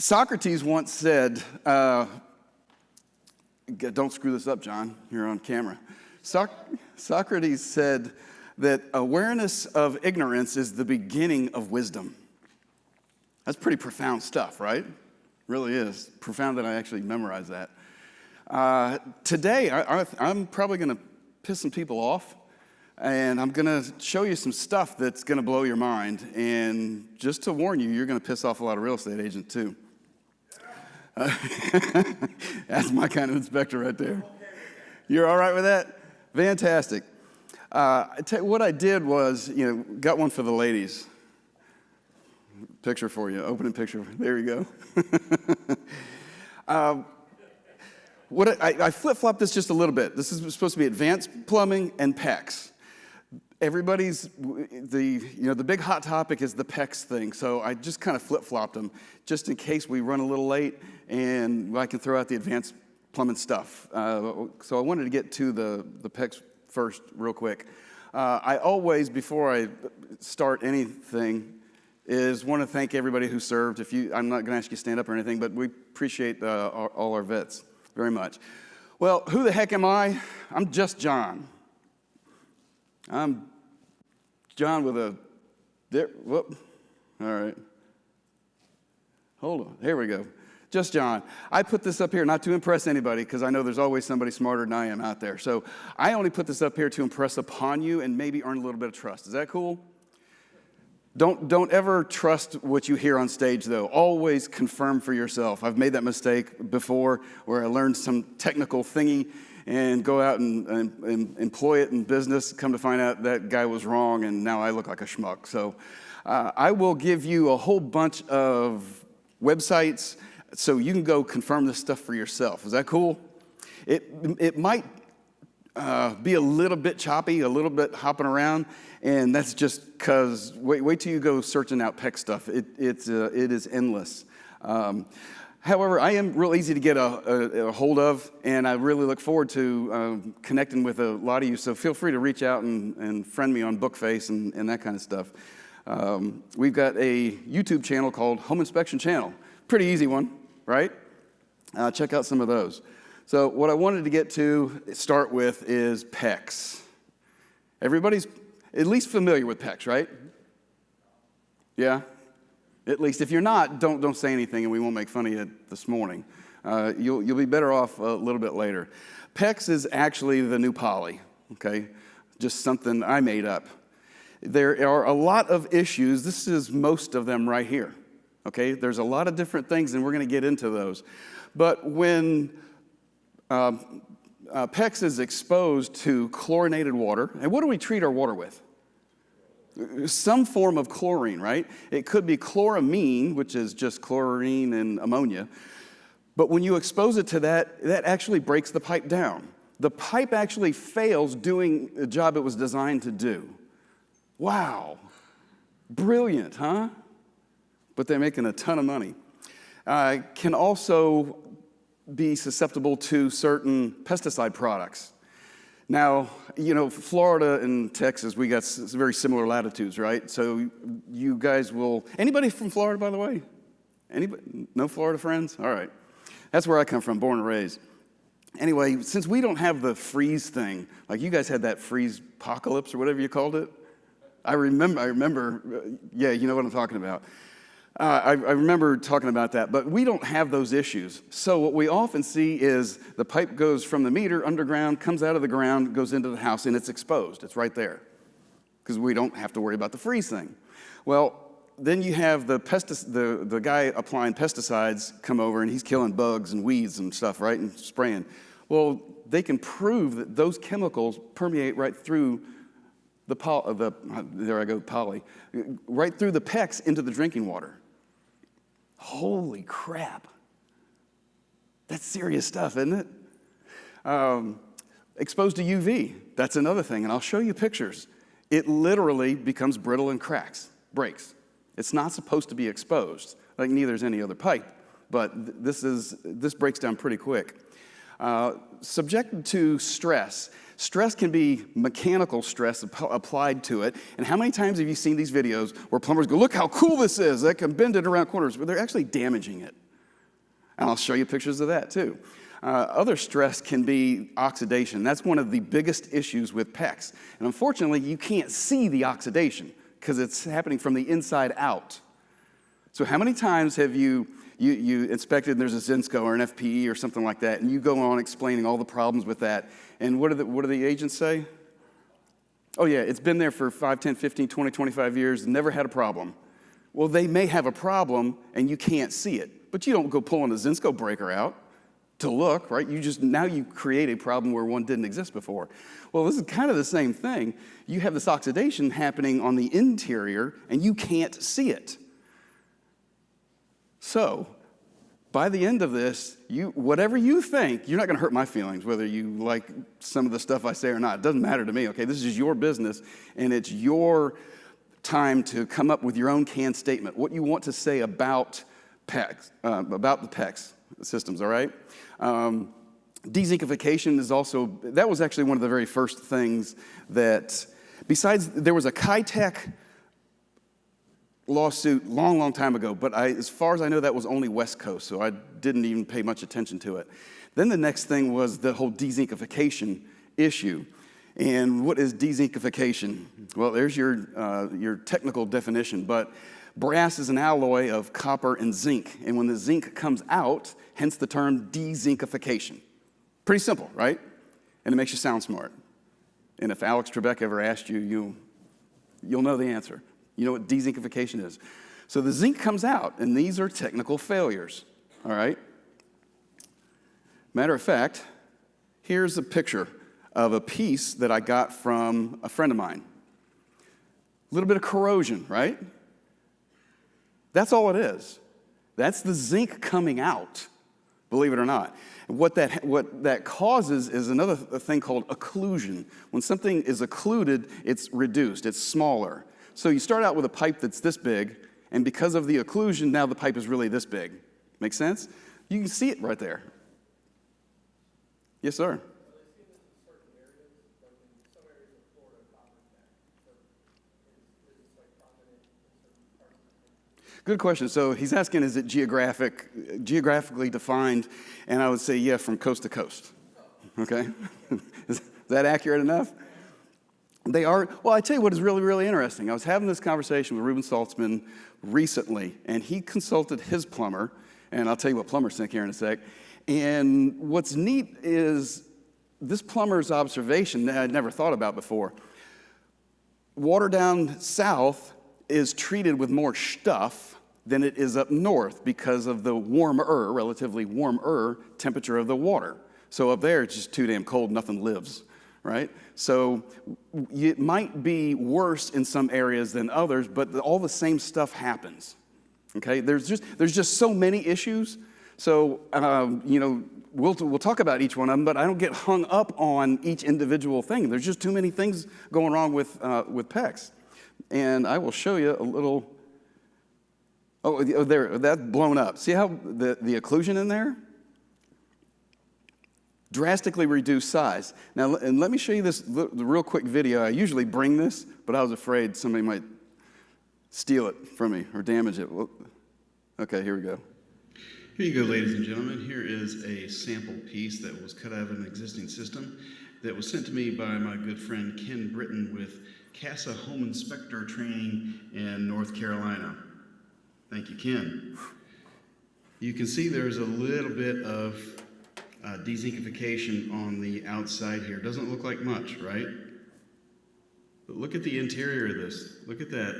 Socrates once said, don't screw this up, John, you're on camera. Socrates said that awareness of ignorance is the beginning of wisdom. That's pretty profound stuff, right? Really is. Profound that I actually memorized that. Today, I'm probably going to piss some people off, and I'm going to show you some stuff that's going to blow your mind. And just to warn you, you're going to piss off a lot of real estate agents, too. That's my kind of inspector right there. You're all right with that? Fantastic. What I did was, got one for the ladies. Picture for you, opening picture. There you go. I flip-flopped this just a little bit. This is supposed to be advanced plumbing and PEX. Everybody's, the big hot topic is the PEX thing, so I just kind of flip-flopped them just in case we run a little late and I can throw out the advanced plumbing stuff. So I wanted to get to the PEX first real quick. I always, before I start anything, want to thank everybody who served. I'm not going to ask you to stand up or anything, but we appreciate all our vets very much. Well, who the heck am I? I'm just John. I'm John with a, whoop, all right. Hold on, here we go. Just John. I put this up here not to impress anybody, because I know there's always somebody smarter than I am out there. So I only put this up here to impress upon you and maybe earn a little bit of trust. Is that cool? Don't ever trust what you hear on stage, though. Always confirm for yourself. I've made that mistake before where I learned some technical thingy and go out and employ it in business, come to find out that guy was wrong, and now I look like a schmuck. So I will give you a whole bunch of websites so you can go confirm this stuff for yourself. Is that cool? It might be a little bit choppy, a little bit hopping around, and that's just because, wait till you go searching out PEX stuff. It is endless. However, I am real easy to get a hold of, and I really look forward to connecting with a lot of you, so feel free to reach out and friend me on Bookface and that kind of stuff. We've got a YouTube channel called Home Inspection Channel. Pretty easy one, right? Check out some of those. So what I wanted to start with is PEX. Everybody's at least familiar with PEX, right? Yeah? At least. If you're not, don't say anything and we won't make fun of you this morning. You'll be better off a little bit later. PEX is actually the new poly, okay? Just something I made up. There are a lot of issues. This is most of them right here, okay? There's a lot of different things, and we're going to get into those. But when PEX is exposed to chlorinated water, and what do we treat our water with? Some form of chlorine, right? It could be chloramine, which is just chlorine and ammonia. But when you expose it to that, that actually breaks the pipe down. The pipe actually fails doing the job it was designed to do. Wow. Brilliant, huh? But they're making a ton of money. Can also be susceptible to certain pesticide products. Now, Florida and Texas, we got very similar latitudes, right? So you guys will, anybody from Florida, by the way? Anybody? No Florida friends? All right. That's where I come from, born and raised. Anyway, since we don't have the freeze thing, like you guys had that freeze apocalypse or whatever you called it. I remember, yeah, you know what I'm talking about. I remember talking about that, but we don't have those issues. So what we often see is the pipe goes from the meter underground, comes out of the ground, goes into the house, and it's exposed. It's right there because we don't have to worry about the freeze thing. Well, then you have the guy applying pesticides come over, and he's killing bugs and weeds and stuff, right, and spraying. Well, they can prove that those chemicals permeate right through there I go, poly, right through the PEX into the drinking water. Holy crap. That's serious stuff, isn't it? Exposed to UV, that's another thing, and I'll show you pictures. It literally becomes brittle and breaks. It's not supposed to be exposed, like neither is any other pipe, but this breaks down pretty quick. Subjected to stress. Stress can be mechanical stress applied to it. And how many times have you seen these videos where plumbers go, look how cool this is, that can bend it around corners, but they're actually damaging it. And I'll show you pictures of that too. Other stress can be oxidation. That's one of the biggest issues with PECs. And unfortunately, you can't see the oxidation because it's happening from the inside out. So how many times have you inspected and there's a Zinsco or an FPE or something like that, and you go on explaining all the problems with that, and what do the agents say? Oh yeah, it's been there for 5, 10, 15, 20, 25 years, never had a problem. Well, they may have a problem and you can't see it, but you don't go pulling a Zinsco breaker out to look, right? Now you create a problem where one didn't exist before. Well, this is kind of the same thing. You have this oxidation happening on the interior and you can't see it. So, by the end of this, whatever you think, you're not going to hurt my feelings, whether you like some of the stuff I say or not. It doesn't matter to me, okay? This is your business, and it's your time to come up with your own canned statement, what you want to say about PECs, about the PECs systems, all right? Dezinkification is also, that was actually one of the very first things that, besides, there was a Kitech lawsuit long time ago, but as far as I know, that was only West Coast, so I didn't even pay much attention to it. Then the next thing was the whole dezinkification issue. And what is dezinkification? Well, there's your technical definition, but brass is an alloy of copper and zinc, and when the zinc comes out, hence the term dezinkification. Pretty simple, right? And it makes you sound smart. And if Alex Trebek ever asked you, you'll know the answer. You know what dezinkification is. So the zinc comes out, and these are technical failures, all right? Matter of fact, here's a picture of a piece that I got from a friend of mine. A little bit of corrosion, right? That's all it is. That's the zinc coming out, believe it or not. What that causes is another thing called occlusion. When something is occluded, it's reduced, it's smaller. So you start out with a pipe that's this big, and because of the occlusion, now the pipe is really this big. Make sense? You can see it right there. Yes, sir. Good question. So he's asking, is it geographically defined? And I would say, yeah, from coast to coast. Okay? Is that accurate enough? They are. Well, I tell you what is really, really interesting. I was having this conversation with Ruben Saltzman recently, and he consulted his plumber, and I'll tell you what plumbers think here in a sec. And what's neat is this plumber's observation that I'd never thought about before. Water down south is treated with more stuff than it is up north because of the relatively warmer temperature of the water. So up there, it's just too damn cold, nothing lives, right? So it might be worse in some areas than others, but all the same stuff happens, okay? There's just so many issues. So, we'll talk about each one of them, but I don't get hung up on each individual thing. There's just too many things going wrong with PECs. And I will show you a little, there, that's blown up. See how the occlusion in there? Drastically reduced size. Now, and let me show you the real quick video. I usually bring this, but I was afraid somebody might steal it from me or damage it. Well, okay, here we go. Here you go, ladies and gentlemen. Here is a sample piece that was cut out of an existing system that was sent to me by my good friend Ken Britton with CASA Home Inspector Training in North Carolina. Thank you, Ken. You can see there's a little bit of dezinkification on the outside here. Doesn't look like much, right? But look at the interior of this. Look at that.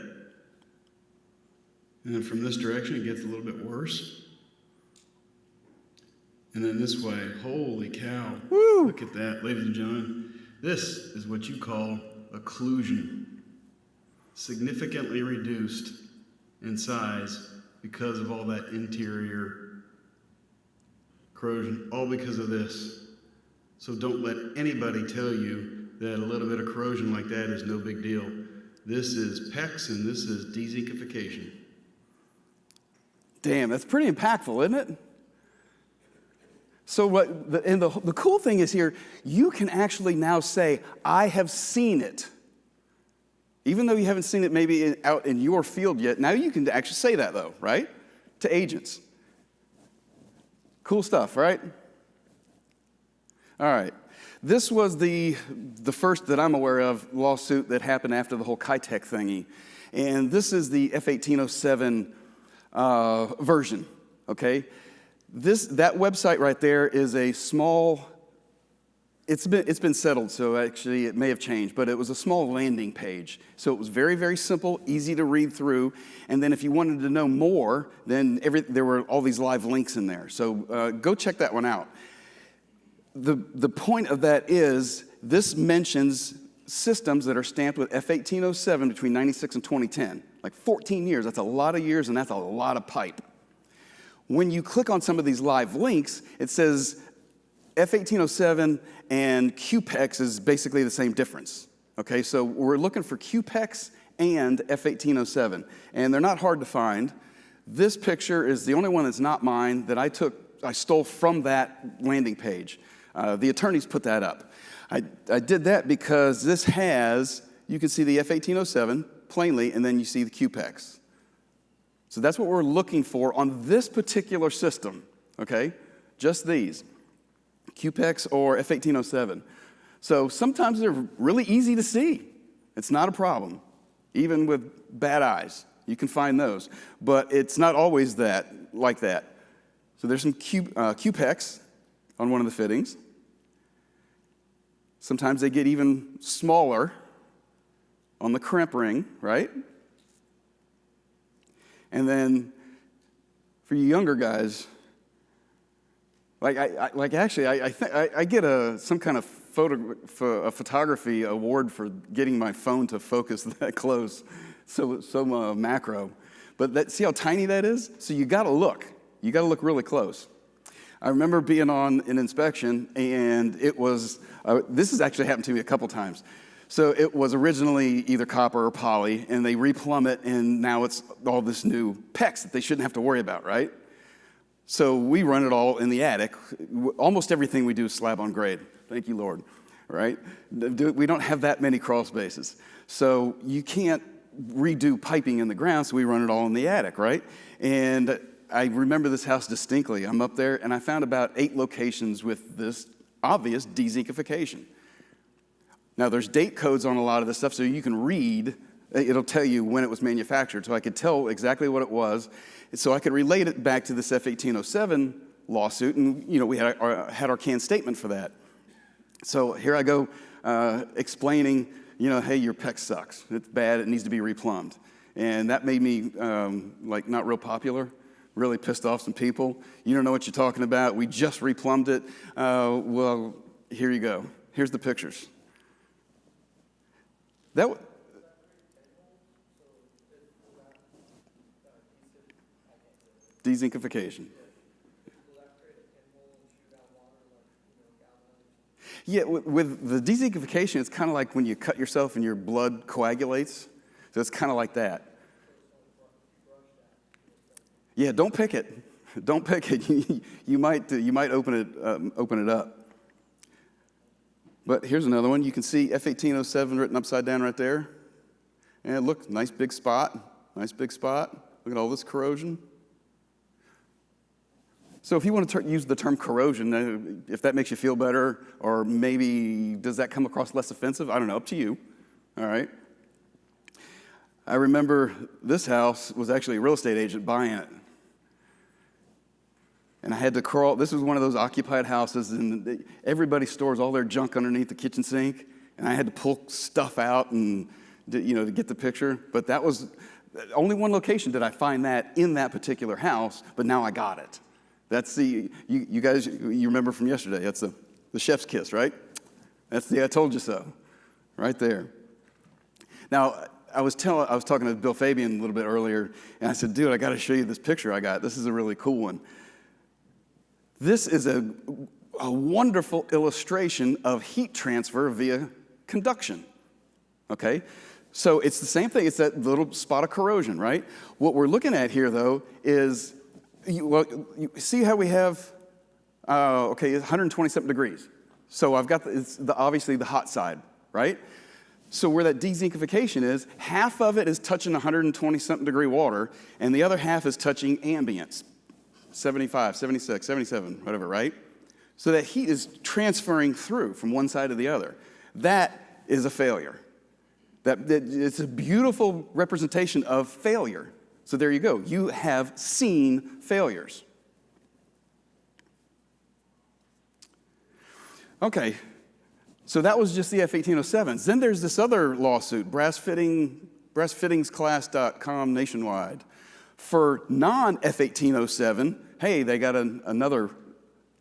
And then from this direction, it gets a little bit worse. And then this way, holy cow. Woo! Look at that, ladies and gentlemen. This is what you call occlusion. Significantly reduced in size because of all that interior corrosion, all because of this. So don't let anybody tell you that a little bit of corrosion like that is no big deal. This is PECs and this is dezinkification. Damn, that's pretty impactful, isn't it? So the cool thing is here, you can actually now say, I have seen it. Even though you haven't seen it maybe out in your field yet, now you can actually say that though, right? To agents. Cool stuff, right? All right. This was the first that I'm aware of lawsuit that happened after the whole Kitech thingy. And this is the F1807 version, okay? That website right there is a small, it's been settled, so actually it may have changed, but it was a small landing page. So it was very, very simple, easy to read through. And then if you wanted to know more, then there were all these live links in there. So go check that one out. The point of that is this mentions systems that are stamped with F1807 between 96 and 2010. Like 14 years, that's a lot of years and that's a lot of pipe. When you click on some of these live links, it says F1807 and QPEX is basically the same difference. Okay, so we're looking for QPEX and F1807, and they're not hard to find. This picture is the only one that's not mine that I stole from that landing page. The attorneys put that up. I did that because this has, you can see the F1807 plainly, and then you see the QPEX. So that's what we're looking for on this particular system, okay? Just these, QPEX or F1807. So sometimes they're really easy to see. It's not a problem. Even with bad eyes, you can find those. But it's not always like that. So there's some QPEX on one of the fittings. Sometimes they get even smaller on the crimp ring, right? And then for you younger guys, I get some kind of photography award for getting my phone to focus that close, so macro. But see how tiny that is? So you got to look. You got to look really close. I remember being on an inspection, and it was, this has actually happened to me a couple times. So it was originally either copper or poly, and they replumb it, and now it's all this new PEX that they shouldn't have to worry about, right? So we run it all in the attic. Almost everything we do is slab on grade. Thank you, Lord, right? We don't have that many crawl spaces. So you can't redo piping in the ground, so we run it all in the attic, right? And I remember this house distinctly. I'm up there, and I found about 8 locations with this obvious dezincification. Now, there's date codes on a lot of this stuff, so you can read. It'll tell you when it was manufactured, so I could tell exactly what it was. So I could relate it back to this F1807 lawsuit, and we had our canned statement for that. So here I go explaining, hey, your PEX sucks. It's bad. It needs to be replumbed. And that made me not real popular. Really pissed off some people. You don't know what you're talking about. We just replumbed it. Well, here you go. Here's the pictures. Dezincification. Yeah, with the dezincification, it's kind of like when you cut yourself and your blood coagulates. So it's kind of like that. Yeah, don't pick it. Don't pick it. You might open it up. But here's another one. You can see F1807 written upside down right there. And look, nice big spot. Nice big spot. Look at all this corrosion. So if you want to use the term corrosion, if that makes you feel better, or maybe does that come across less offensive? I don't know, up to you. All right. I remember this house was actually a real estate agent buying it. And I had to crawl. This was one of those occupied houses, and everybody stores all their junk underneath the kitchen sink. And I had to pull stuff out and, to get the picture. But that was only one location did I find that in that particular house. But now I got it. That's you guys. You remember from yesterday? That's the chef's kiss, right? That's the I told you so, right there. Now I was talking to Bill Fabian a little bit earlier, and I said, dude, I got to show you this picture I got. This is a really cool one. This is a wonderful illustration of heat transfer via conduction, okay? So it's the same thing. It's that little spot of corrosion, right? What we're looking at here, though, is, you see how we have, 127 degrees. So I've got, obviously the hot side, right? So where that dezincification is, half of it is touching 120-something degree water, and the other half is touching ambience. 75, 76, 77, whatever, right? So that heat is transferring through from one side to the other. That is a failure. That it's a beautiful representation of failure. So there you go. You have seen failures. Okay, so that was just the F-1807s. Then there's this other lawsuit, brassfittingsclass.com nationwide. For non-F-1807, hey, they got another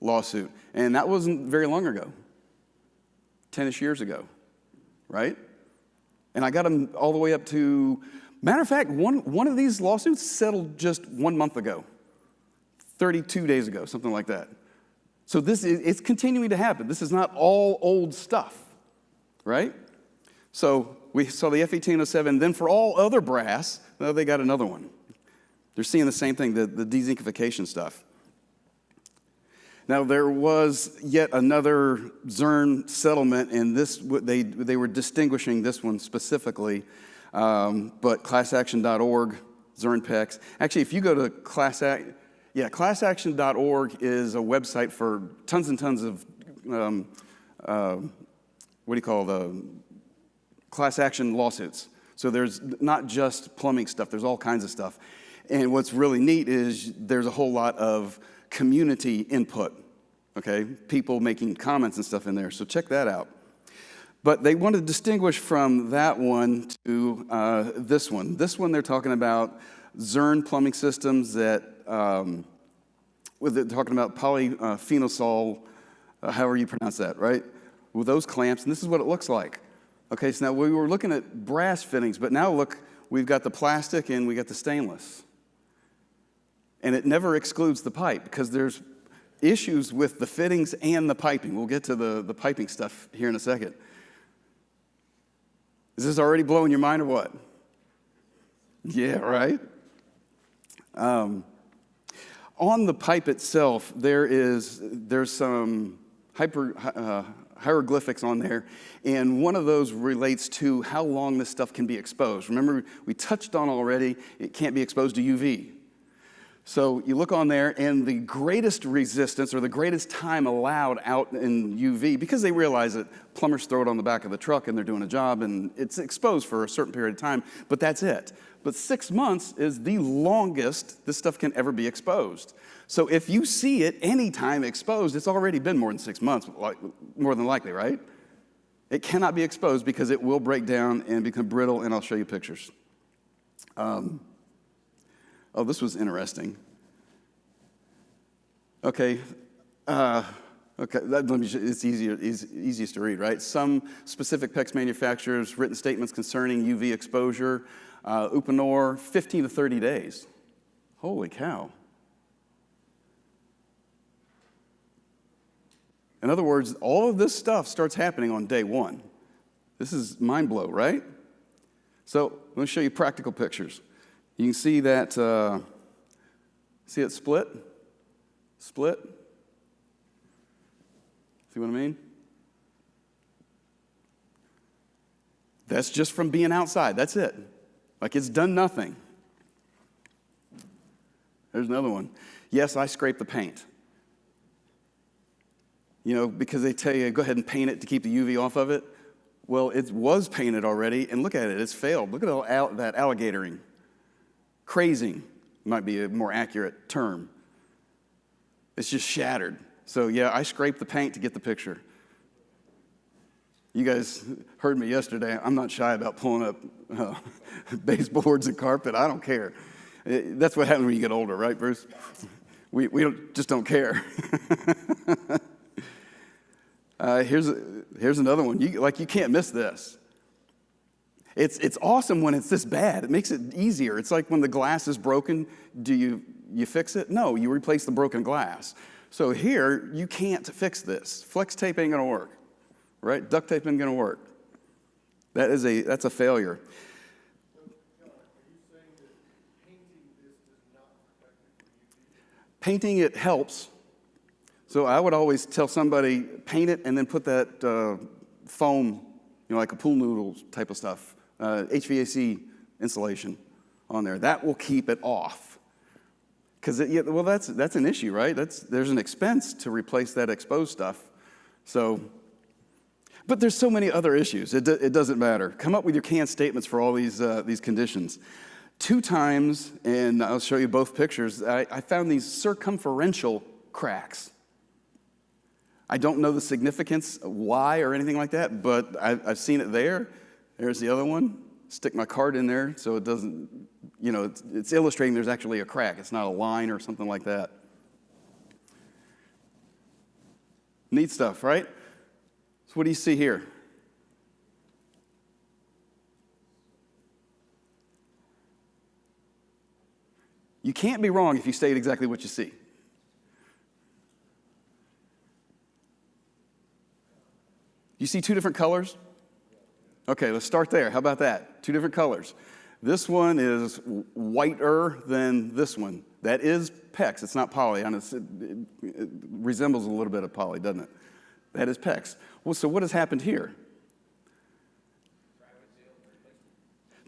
lawsuit. And that wasn't very long ago, 10-ish years ago, right? And I got them all the way up to, matter of fact, one of these lawsuits settled just 1 month ago, 32 days ago, something like that. So it's continuing to happen. This is not all old stuff, right? So we saw the F-1807. Then for all other brass, well, they got another one. They're seeing the same thing, the dezincification stuff. Now, there was yet another Zurn settlement, and this they were distinguishing this one specifically, but classaction.org, Zurn PECs. Actually, if you go to classaction.org is a website for tons and tons of, class action lawsuits. So there's not just plumbing stuff, there's all kinds of stuff. And what's really neat is there's a whole lot of community input, okay? People making comments and stuff in there, so check that out. But they want to distinguish from that one to this one. This one, they're talking about Zurn plumbing systems that, they're talking about polyphenol, however you pronounce that, right? With those clamps, and this is what it looks like. Okay, so now we were looking at brass fittings, but now look, we've got the plastic and we got the stainless. And it never excludes the pipe because there's issues with the fittings and the piping. We'll get to the piping stuff here in a second. Is this already blowing your mind or what? Yeah, right? On the pipe itself, there's some hieroglyphics on there, and one of those relates to how long this stuff can be exposed. Remember, we touched on already, it can't be exposed to UV. So you look on there, and the greatest resistance or the greatest time allowed out in UV, because they realize that plumbers throw it on the back of the truck and they're doing a job and it's exposed for a certain period of time, but that's it. But 6 months is the longest this stuff can ever be exposed. So if you see it anytime exposed, it's already been more than 6 months, more than likely, right? It cannot be exposed because it will break down and become brittle, and I'll show you pictures. Oh, this was interesting. Okay. Let me. It's easiest to read, right? Some specific PEX manufacturers written statements concerning UV exposure. Uponor, 15 to 30 days. Holy cow. In other words, all of this stuff starts happening on day one. This is mind blow, right? So let me show you practical pictures. You can see that, see it split? Split? See what I mean? That's just from being outside. That's it. Like it's done nothing. There's another one. Yes, I scraped the paint. You know, because they tell you, go ahead and paint it to keep the UV off of it. Well, it was painted already, and look at it. It's failed. Look at all that alligatoring. Crazing might be a more accurate term. It's just shattered. So yeah, I scraped the paint to get the picture. You guys heard me yesterday. I'm not shy about pulling up baseboards and carpet. I don't care. That's what happens when you get older, right, Bruce? We just don't care. Here's another one. You can't miss this. It's awesome when it's this bad. It makes it easier. It's like when the glass is broken, do you fix it? No, you replace the broken glass. So here, you can't fix this. Flex tape ain't gonna work, right? Duct tape ain't gonna work. That's a failure. Painting it helps. So I would always tell somebody, paint it and then put that foam, like a pool noodle type of stuff, HVAC insulation on there. That will keep it off. Because, yeah, well, that's an issue, right? There's an expense to replace that exposed stuff. So, but there's so many other issues. It doesn't matter. Come up with your canned statements for all these conditions. 2 times, and I'll show you both pictures, I found these circumferential cracks. I don't know the significance, why, or anything like that, but I've seen it there. There's the other one. Stick my card in there so it doesn't, it's illustrating there's actually a crack. It's not a line or something like that. Neat stuff, right? So what do you see here? You can't be wrong if you state exactly what you see. You see 2 different colors? Okay, let's start there. How about that? 2 different colors. This one is whiter than this one. That is PEX. It's not poly. It resembles a little bit of poly, doesn't it? That is PEX. Well, so what has happened here?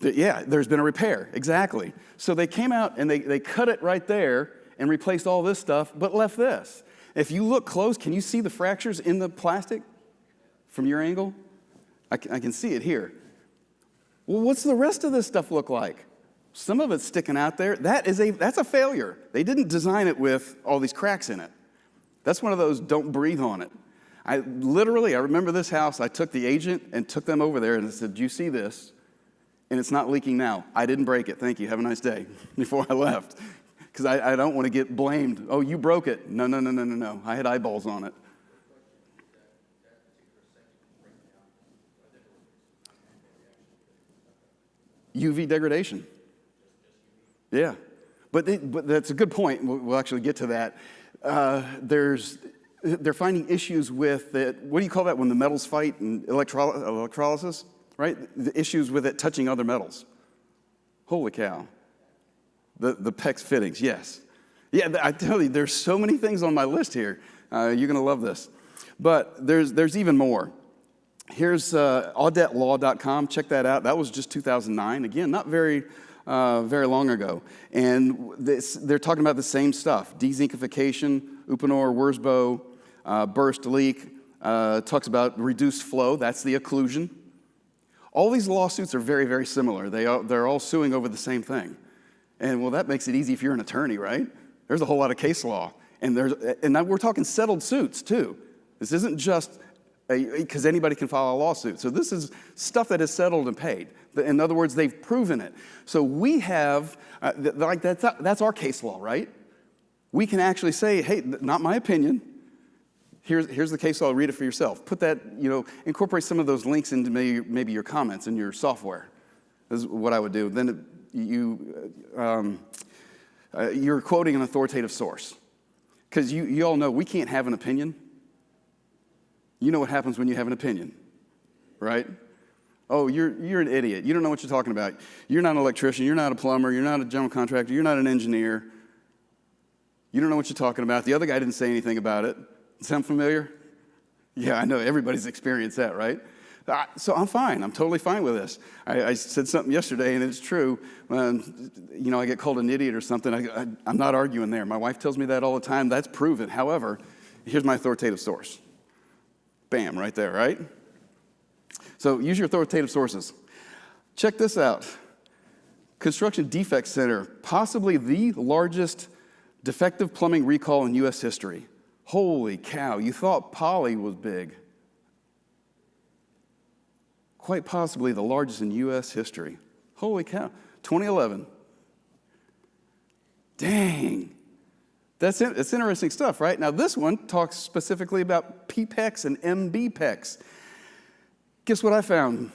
Yeah, there's been a repair. Exactly. So they came out and they cut it right there and replaced all this stuff, but left this. If you look close, can you see the fractures in the plastic from your angle? I can see it here. Well, what's the rest of this stuff look like? Some of it's sticking out there. That's a failure. They didn't design it with all these cracks in it. That's one of those don't breathe on it. I remember this house. I took the agent and took them over there and I said, do you see this? And it's not leaking now. I didn't break it. Thank you. Have a nice day. Before I left. Because I don't want to get blamed. Oh, you broke it. No. I had eyeballs on it. UV degradation. Yeah. But that's a good point. We'll actually get to that. They're finding issues with it. What do you call that when the metals fight in electrolysis? Right? The issues with it touching other metals. Holy cow. The PEX fittings, yes. Yeah, I tell you, there's so many things on my list here. You're going to love this. But there's even more. Here's audetlaw.com. Check that out. That was just 2009. Again, not very long ago. And they're talking about the same stuff. Dezinkification, Uponor, Wurzbo, burst leak. Talks about reduced flow. That's the occlusion. All these lawsuits are very, very similar. They're all suing over the same thing. And, well, that makes it easy if you're an attorney, right? There's a whole lot of case law. And now we're talking settled suits, too. This isn't just because anybody can file a lawsuit. So this is stuff that is settled and paid. In other words, they've proven it. So we have, that's our case law, right? We can actually say, hey, not my opinion. Here's the case law. Read it for yourself. Put that, incorporate some of those links into maybe your comments in your software. Is what I would do. Then you're quoting an authoritative source. Because you all know we can't have an opinion. You know what happens when you have an opinion, right? Oh, you're an idiot. You don't know what you're talking about. You're not an electrician. You're not a plumber. You're not a general contractor. You're not an engineer. You don't know what you're talking about. The other guy didn't say anything about it. Sound familiar? Yeah, I know. Everybody's experienced that, right? So I'm fine. I'm totally fine with this. I said something yesterday, and it's true. When, I get called an idiot or something, I'm not arguing there. My wife tells me that all the time. That's proven. However, here's my authoritative source. Bam, right there, right? So use your authoritative sources. Check this out. Construction Defect Center, possibly the largest defective plumbing recall in U.S. history. Holy cow, you thought poly was big. Quite possibly the largest in U.S. history. Holy cow, 2011. Dang. It's interesting stuff, right? Now, this one talks specifically about PPEX and MBPEX. Guess what I found?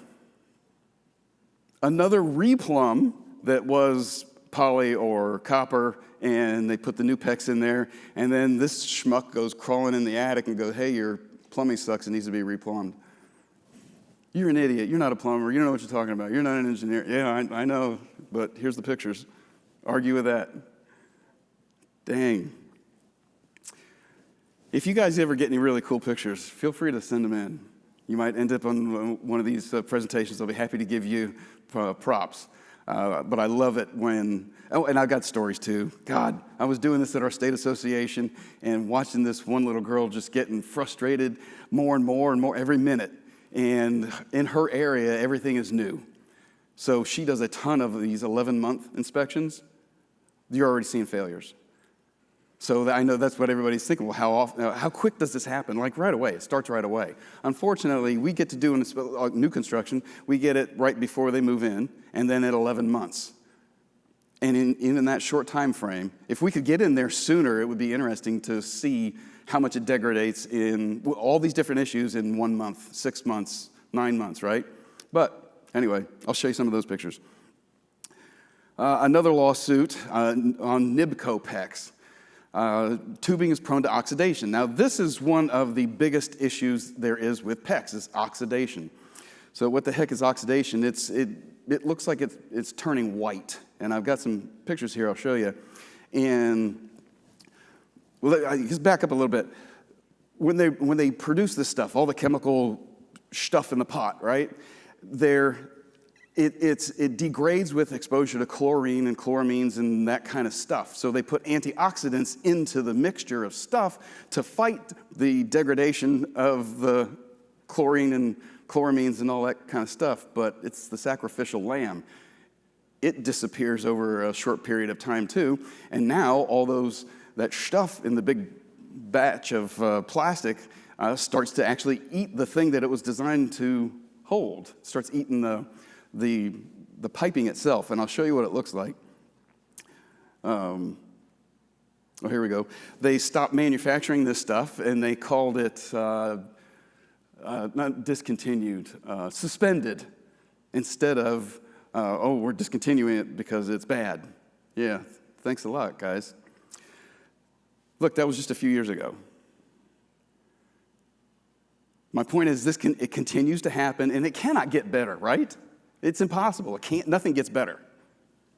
Another replumb that was poly or copper, and they put the new PEX in there, and then this schmuck goes crawling in the attic and goes, hey, your plumbing sucks and needs to be replumbed. You're an idiot. You're not a plumber. You don't know what you're talking about. You're not an engineer. Yeah, I know, but here's the pictures. Argue with that. Dang. If you guys ever get any really cool pictures, feel free to send them in. You might end up on one of these presentations. I'll be happy to give you props. But I love it when, oh, and I've got stories too. God, I was doing this at our state association and watching this one little girl just getting frustrated more and more and more every minute. And in her area, everything is new. So she does a ton of these 11-month inspections. You're already seeing failures. So I know that's what everybody's thinking. Well, how quick does this happen? Like right away. It starts right away. Unfortunately, we get to do new construction. We get it right before they move in, and then at 11 months. And in that short time frame, if we could get in there sooner, it would be interesting to see how much it degrades in all these different issues in 1 month, 6 months, 9 months, right? But anyway, I'll show you some of those pictures. Another lawsuit on Nibco PEX. Tubing is prone to oxidation. Now, this is one of the biggest issues there is with PEX, is oxidation. So what the heck is oxidation? It looks like it's turning white. And I've got some pictures here I'll show you. And, well, just back up a little bit. When they produce this stuff, all the chemical stuff in the pot, right? It degrades with exposure to chlorine and chloramines and that kind of stuff. So they put antioxidants into the mixture of stuff to fight the degradation of the chlorine and chloramines and all that kind of stuff, but it's the sacrificial lamb. It disappears over a short period of time too, and now all that stuff in the big batch of plastic starts to actually eat the thing that it was designed to hold. It starts eating the piping itself, and I'll show you what it looks like. Oh, here we go. They stopped manufacturing this stuff, and they called it not discontinued, suspended, instead of, we're discontinuing it because it's bad. Yeah, thanks a lot, guys. Look, that was just a few years ago. My point is, it continues to happen, and it cannot get better, right? It's impossible. Nothing gets better.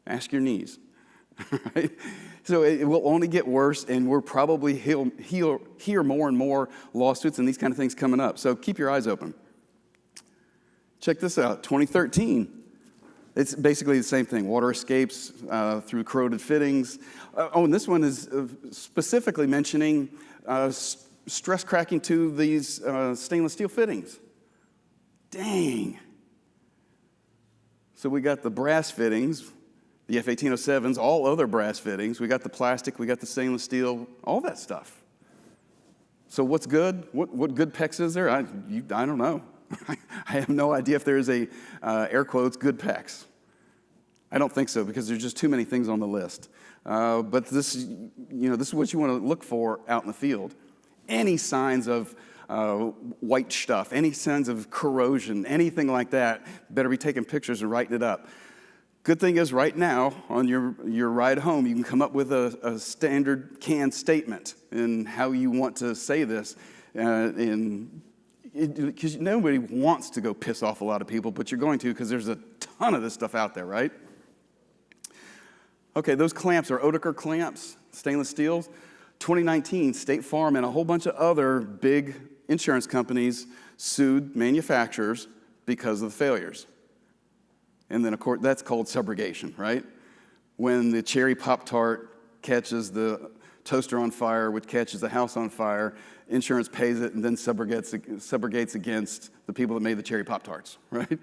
Ask your knees. Right? So it will only get worse, and we're probably hear more and more lawsuits and these kind of things coming up. So keep your eyes open. Check this out. 2013. It's basically the same thing. Water escapes through corroded fittings. And this one is specifically mentioning stress cracking to these stainless steel fittings. Dang. So we got the brass fittings, the F-1807s, all other brass fittings. We got the plastic, we got the stainless steel, all that stuff. So what's good? What good PEX is there? I don't know. I have no idea if there is a, air quotes, good PEX. I don't think so, because there's just too many things on the list. But this is what you want to look for out in the field. Any signs of white stuff, any signs of corrosion, anything like that, better be taking pictures and writing it up. Good thing is right now, on your ride home, you can come up with a standard canned statement in how you want to say this. Because nobody wants to go piss off a lot of people, but you're going to, because there's a ton of this stuff out there, right? Okay, those clamps are Oetiker clamps, stainless steels. 2019, State Farm and a whole bunch of other big insurance companies sued manufacturers because of the failures. And then, of course, that's called subrogation, right? When the cherry Pop-Tart catches the toaster on fire, which catches the house on fire, insurance pays it and then subrogates against the people that made the cherry Pop-Tarts, right?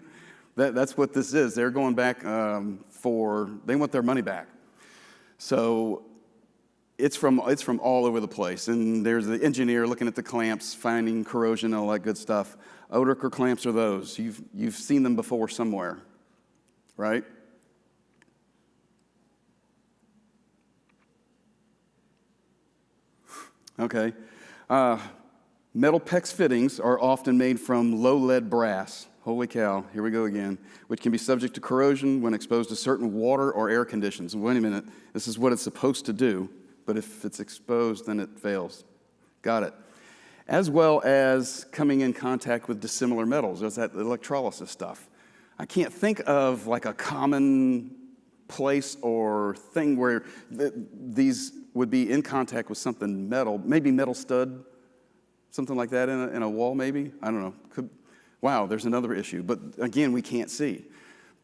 That's what this is. They're going back they want their money back. So it's from all over the place. And there's the engineer looking at the clamps, finding corrosion and all that good stuff. Oetiker clamps are those. You've seen them before somewhere, right? Okay. Metal PEX fittings are often made from low-lead brass. Holy cow, here we go again. Which can be subject to corrosion when exposed to certain water or air conditions. Wait a minute, this is what it's supposed to do, but if it's exposed, then it fails. Got it. As well as coming in contact with dissimilar metals. There's that electrolysis stuff. I can't think of like a common place or thing where these would be in contact with something metal, maybe metal stud, something like that in a wall maybe. I don't know. Wow, there's another issue. But again, we can't see.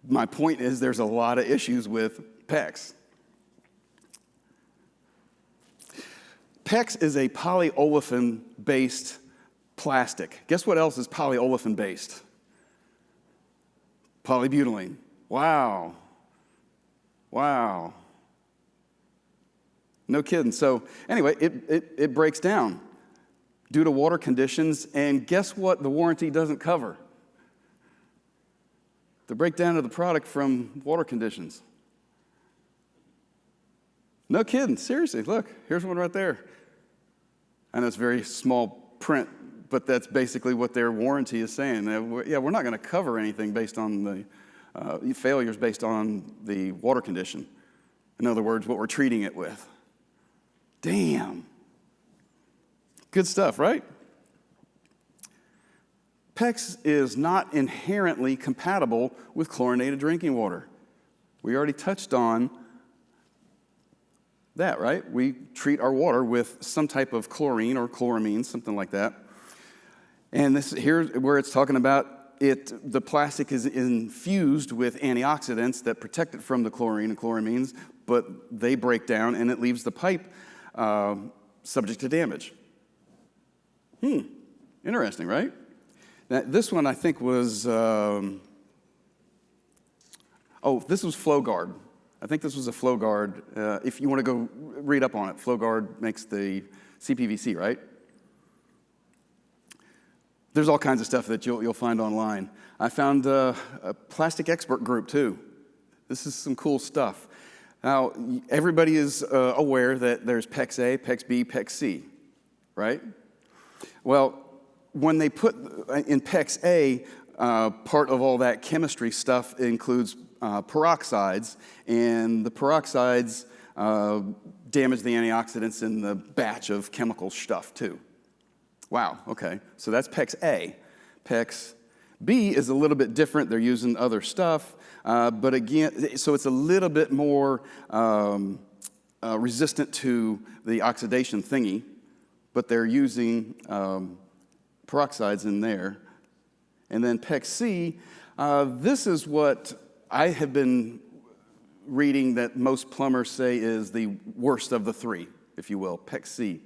My point is there's a lot of issues with PEX. PEX is a polyolefin-based plastic. Guess what else is polyolefin-based? Polybutylene. Wow. Wow. No kidding. So anyway, it breaks down due to water conditions, and guess what the warranty doesn't cover? The breakdown of the product from water conditions. No kidding. Seriously, look, here's one right there. I know it's very small print, but that's basically what their warranty is saying. Yeah, we're not going to cover anything based on the failures based on the water condition. In other words, what we're treating it with. Damn. Good stuff, right? PEX is not inherently compatible with chlorinated drinking water. We already touched on that, right? We treat our water with some type of chlorine or chloramine, something like that. And this here's where it's talking about the plastic is infused with antioxidants that protect it from the chlorine and chloramines, but they break down and it leaves the pipe subject to damage. Interesting, right? Now, this one I think was, this was FlowGuard. I think this was a FlowGuard. If you want to go read up on it, FlowGuard makes the CPVC, right? There's all kinds of stuff that you'll find online. I found a plastic expert group too. This is some cool stuff. Now, everybody is aware that there's PEX A, PEX B, PEX C, right? Well, when they put in PEX A, part of all that chemistry stuff includes peroxides, and the peroxides damage the antioxidants in the batch of chemical stuff too. Wow, okay, so that's PEX A. PEX B is a little bit different. They're using other stuff, but again, so it's a little bit more resistant to the oxidation thingy, but they're using peroxides in there. And then PEX C, this is what I have been reading that most plumbers say is the worst of the three, if you will, PEX C.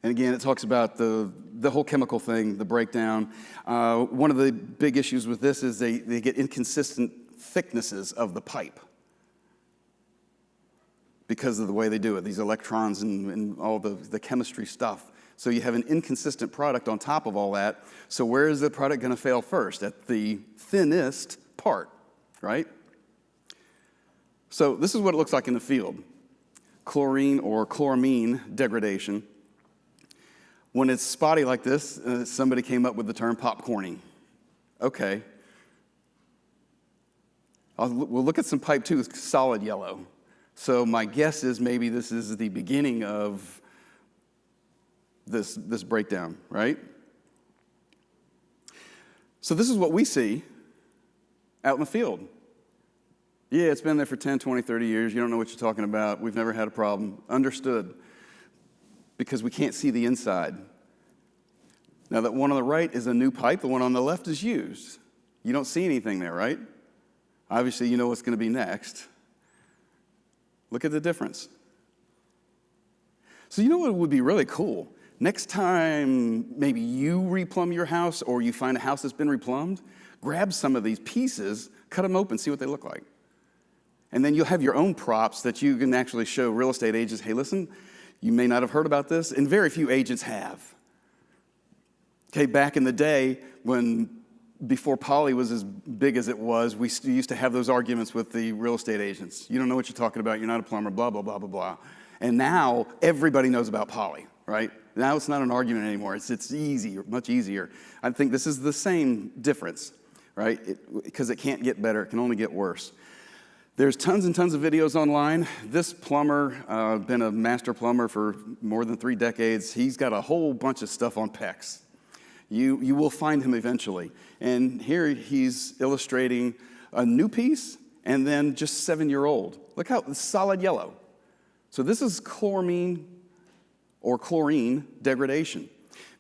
And again, it talks about the whole chemical thing, the breakdown. One of the big issues with this is they get inconsistent thicknesses of the pipe because of the way they do it, these electrons and all the chemistry stuff. So you have an inconsistent product on top of all that. So where is the product going to fail first? At the thinnest part, right? So this is what it looks like in the field. Chlorine or chloramine degradation. When it's spotty like this, somebody came up with the term popcorning. Okay. We'll look at some pipe too, it's solid yellow. So my guess is maybe this is the beginning of this breakdown, right? So this is what we see out in the field. Yeah, it's been there for 10, 20, 30 years. You don't know what you're talking about. We've never had a problem. Understood. Because we can't see the inside. Now, that one on the right is a new pipe. The one on the left is used. You don't see anything there, right? Obviously, you know what's going to be next. Look at the difference. So you know what would be really cool? Next time maybe you replumb your house or you find a house that's been replumbed, grab some of these pieces, cut them open, see what they look like. And then you'll have your own props that you can actually show real estate agents, hey, listen, you may not have heard about this, and very few agents have. Okay, back in the day before poly was as big as it was, we used to have those arguments with the real estate agents. You don't know what you're talking about, you're not a plumber, blah, blah, blah, blah, blah. And now everybody knows about poly, right? Now it's not an argument anymore, it's easier, much easier. I think this is the same difference, right? Because it can't get better, it can only get worse. There's tons and tons of videos online. This plumber, been a master plumber for more than 3 decades. He's got a whole bunch of stuff on PEX. You will find him eventually. And here he's illustrating a new piece and then just 7-year-old. Look how it's solid yellow. So this is chloramine or chlorine degradation.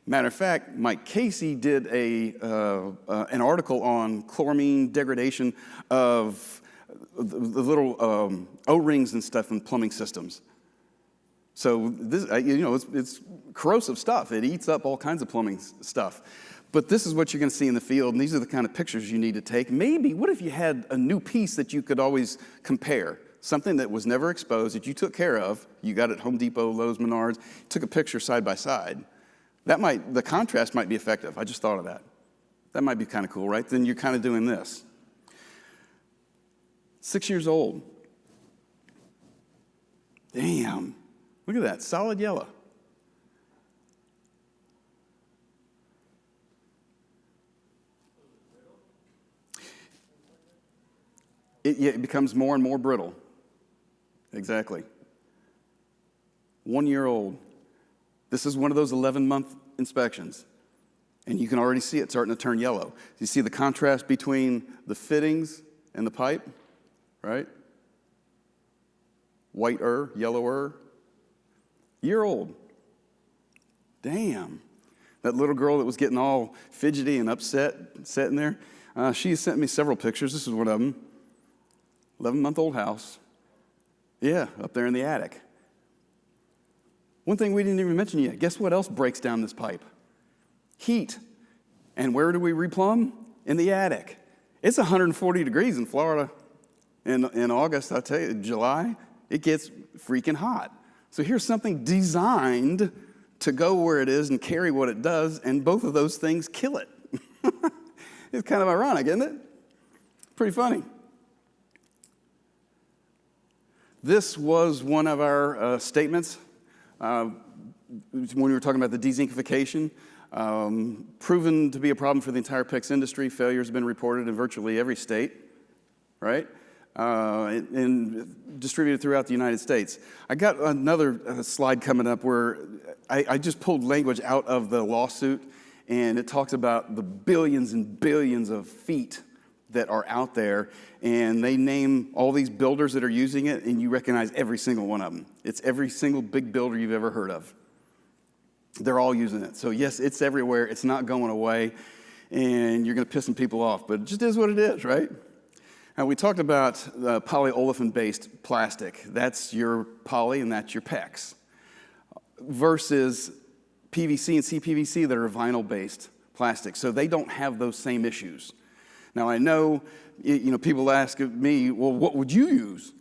Matter of fact, Mike Casey did an article on chloramine degradation of the little O-rings and stuff in plumbing systems. So this, it's corrosive stuff. It eats up all kinds of plumbing stuff. But this is what you're going to see in the field, and these are the kind of pictures you need to take. Maybe, what if you had a new piece that you could always compare? Something that was never exposed, that you took care of. You got it at Home Depot, Lowe's, Menards. Took a picture side by side. The contrast might be effective. I just thought of that. That might be kind of cool, right? Then you're kind of doing this. 6 years old. Damn. Look at that, solid yellow. It becomes more and more brittle. Exactly. 1 year old. This is one of those 11-month inspections. And you can already see it starting to turn yellow. You see the contrast between the fittings and the pipe, right? Whiter, yellower. Year old. Damn. That little girl that was getting all fidgety and upset sitting there, she sent me several pictures. This is one of them. 11-month-old house. Yeah, up there in the attic. One thing we didn't even mention yet. Guess what else breaks down this pipe? Heat. And where do we replumb? In the attic. It's 140 degrees in Florida. In August, I tell you, July, it gets freaking hot. So here's something designed to go where it is and carry what it does, and both of those things kill it. It's kind of ironic, isn't it? Pretty funny. This was one of our statements when we were talking about the dezincification. Proven to be a problem for the entire PICS industry. Failure has been reported in virtually every state, right? And distributed throughout the United States. I got another slide coming up where I just pulled language out of the lawsuit, and it talks about the billions and billions of feet that are out there, and they name all these builders that are using it, and you recognize every single one of them. It's every single big builder you've ever heard of. They're all using it. So yes, it's everywhere. It's not going away, and you're going to piss some people off, but it just is what it is, right? Now, we talked about polyolefin-based plastic. That's your poly and that's your PEX. Versus PVC and CPVC that are vinyl-based plastic. So they don't have those same issues. Now, I know, people ask me, well, what would you use?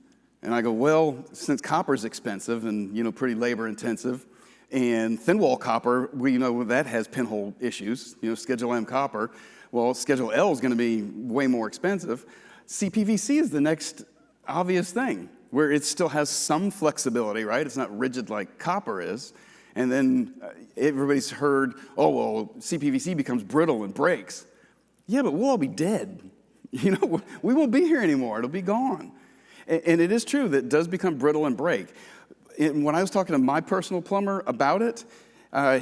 And I go, well, since copper is expensive and, pretty labor-intensive, and thin-wall copper, we know that has pinhole issues, Schedule M copper. Well, Schedule L is going to be way more expensive. CPVC is the next obvious thing, where it still has some flexibility, right? It's not rigid like copper is. And then everybody's heard, oh, well, CPVC becomes brittle and breaks. Yeah, but we'll all be dead. We won't be here anymore. It'll be gone. And it is true that it does become brittle and break. And when I was talking to my personal plumber about it,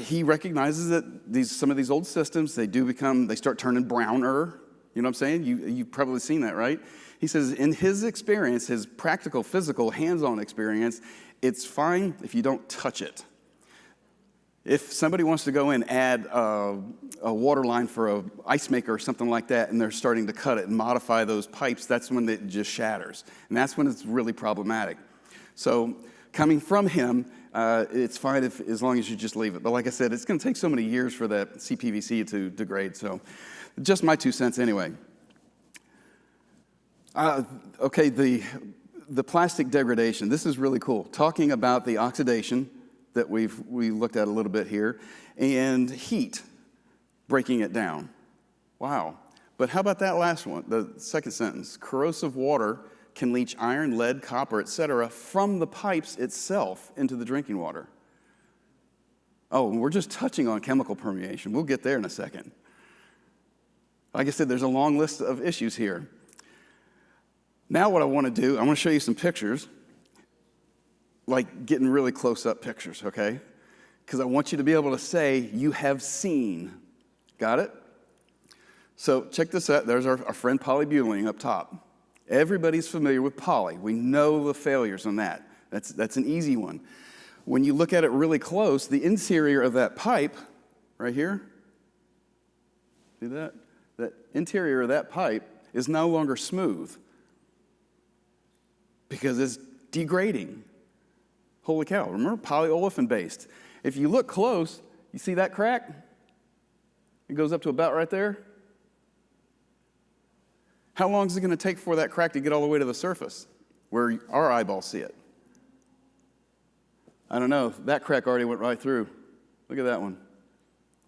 he recognizes that some of these old systems, they start turning browner. You know what I'm saying? You've probably seen that, right? He says in his experience, his practical, physical, hands-on experience, it's fine if you don't touch it. If somebody wants to go in and add a water line for an ice maker or something like that, and they're starting to cut it and modify those pipes, that's when it just shatters. And that's when it's really problematic. So coming from him, it's fine as long as you just leave it. But like I said, it's going to take so many years for that CPVC to degrade. So just my 2 cents anyway. Okay, the plastic degradation. This is really cool. Talking about the oxidation that we looked at a little bit here, and heat, breaking it down. Wow. But how about that last one, the second sentence? Corrosive water can leach iron, lead, copper, etc., from the pipes itself into the drinking water. Oh, we're just touching on chemical permeation. We'll get there in a second. Like I said, there's a long list of issues here. Now what I want to do, I want to show you some pictures, like getting really close-up pictures, okay? Because I want you to be able to say, you have seen. Got it? So check this out. There's our friend polybutylene up top. Everybody's familiar with poly. We know the failures on that. That's an easy one. When you look at it really close, the interior of that pipe, right here, see that? That interior of that pipe is no longer smooth because it's degrading. Holy cow, remember, polyolefin based. If you look close, you see that crack? It goes up to about right there. How long is it going to take for that crack to get all the way to the surface where our eyeballs see it? I don't know. That crack already went right through. Look at that one.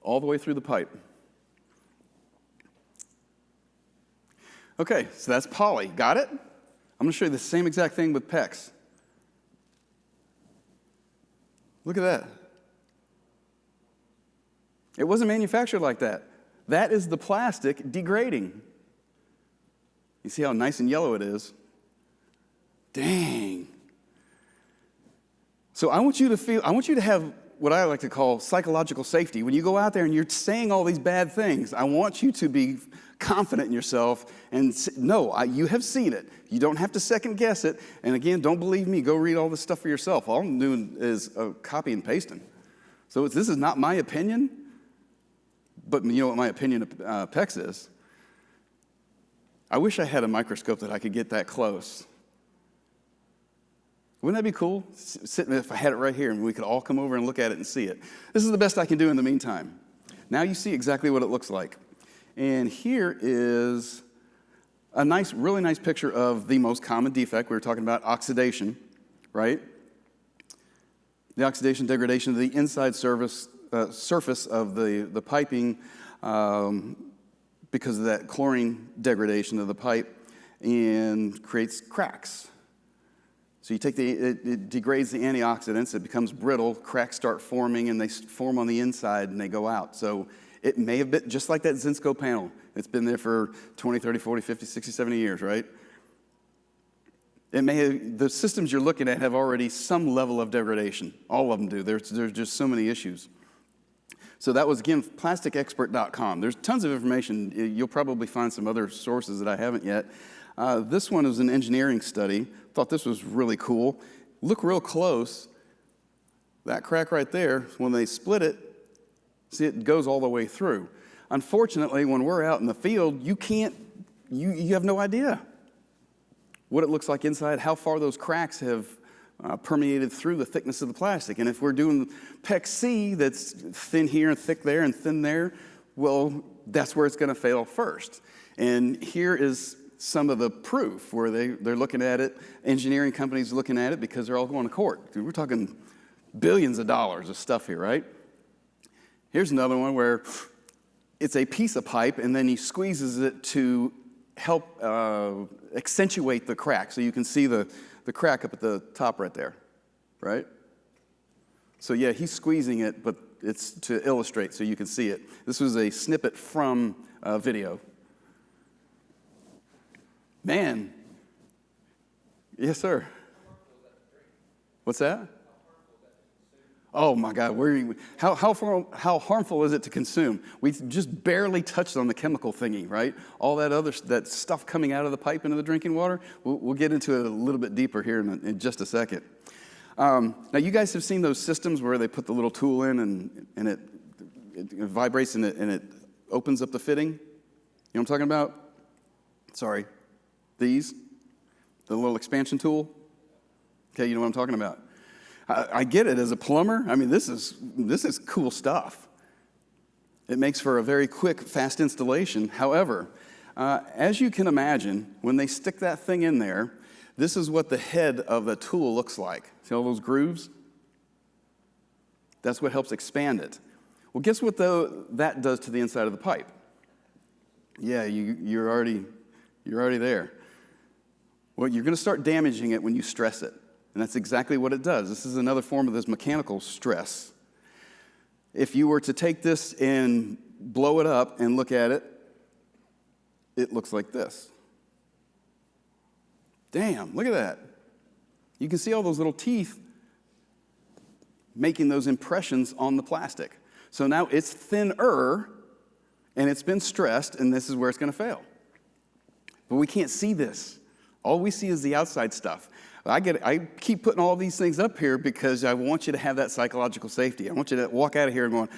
All the way through the pipe. Okay, so that's poly. Got it? I'm going to show you the same exact thing with PEX. Look at that. It wasn't manufactured like that. That is the plastic degrading. You see how nice and yellow it is? Dang. So I want you to have what I like to call psychological safety. When you go out there and you're saying all these bad things, I want you to be confident in yourself and know you have seen it. You don't have to second guess it. And again, don't believe me. Go read all this stuff for yourself. All I'm doing is copy and pasting. So this is not my opinion, but you know what my opinion of PEX is? I wish I had a microscope that I could get that close. Wouldn't that be cool? Sitting if I had it right here and we could all come over and look at it and see it. This is the best I can do in the meantime. Now you see exactly what it looks like. And here is a nice, really nice picture of the most common defect. We were talking about oxidation, right? The oxidation degradation of the inside surface of the piping because of that chlorine degradation of the pipe and creates cracks. So you take it degrades the antioxidants, it becomes brittle, cracks start forming, and they form on the inside and they go out. So it may have been just like that Zinsco panel. It's been there for 20, 30, 40, 50, 60, 70 years, right? The systems you're looking at have already some level of degradation. All of them do. There's just so many issues. So that was, again, plasticexpert.com. There's tons of information. You'll probably find some other sources that I haven't yet. This one is an engineering study. Thought this was really cool. Look real close. That crack right there, when they split it, see, it goes all the way through. Unfortunately, when we're out in the field, you have no idea what it looks like inside, how far those cracks have permeated through the thickness of the plastic. And if we're doing PEX C that's thin here and thick there and thin there, well, that's where it's going to fail first. And here is some of the proof where they're looking at it, engineering companies looking at it because they're all going to court. We're talking billions of dollars of stuff here, right? Here's another one where it's a piece of pipe and then he squeezes it to help accentuate the crack. So you can see the crack up at the top right there, right? So yeah, he's squeezing it, but it's to illustrate so you can see it. This was a snippet from a video. Man. Yes, sir. What's that? Oh my God, how harmful is it to consume? We just barely touched on the chemical thingy, right? All that stuff coming out of the pipe into the drinking water. We'll get into it a little bit deeper here in just a second. Now you guys have seen those systems where they put the little tool in and it vibrates and it opens up the fitting. You know what I'm talking about? Sorry. The little expansion tool. Okay, you know what I'm talking about. I get it as a plumber. I mean, this is cool stuff. It makes for a very quick, fast installation. However, as you can imagine, when they stick that thing in there, this is what the head of the tool looks like. See all those grooves? That's what helps expand it. Well, guess what that does to the inside of the pipe? Yeah, you're already there. Well, you're going to start damaging it when you stress it. And that's exactly what it does. This is another form of this mechanical stress. If you were to take this and blow it up and look at it, it looks like this. Damn, look at that. You can see all those little teeth making those impressions on the plastic. So now it's thinner, and it's been stressed, and this is where it's going to fail. But we can't see this. All we see is the outside stuff. I keep putting all these things up here because I want you to have that psychological safety. I want you to walk out of here and going,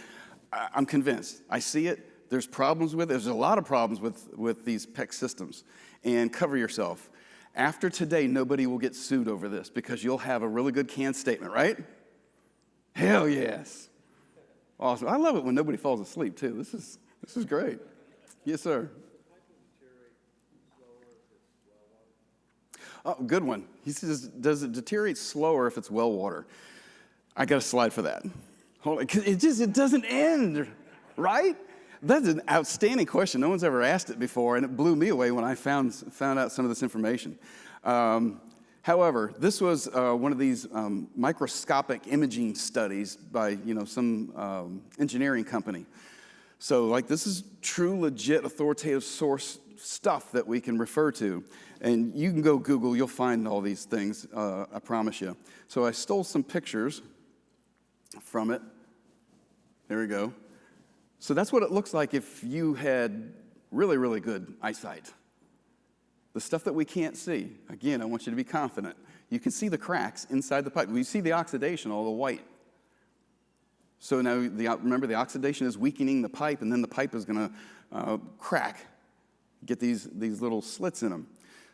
I'm convinced. I see it. There's problems with it. There's a lot of problems with these PEX systems. And cover yourself. After today, nobody will get sued over this because you'll have a really good canned statement, right? Hell yes. Awesome. I love it when nobody falls asleep, too. This is great. Yes, sir. Oh, good one. He says, does it deteriorate slower if it's well water? I got a slide for that. Hold on. It doesn't end, right? That's an outstanding question. No one's ever asked it before, and it blew me away when I found out some of this information. However, this was one of these microscopic imaging studies by some engineering company. So like this is true, legit, authoritative source stuff that we can refer to. And you can go Google, you'll find all these things, I promise you. So I stole some pictures from it. There we go. So that's what it looks like if you had really, really good eyesight. The stuff that we can't see. Again, I want you to be confident. You can see the cracks inside the pipe. We see the oxidation, all the white. So now, remember, the oxidation is weakening the pipe, and then the pipe is going to crack, get these little slits in them.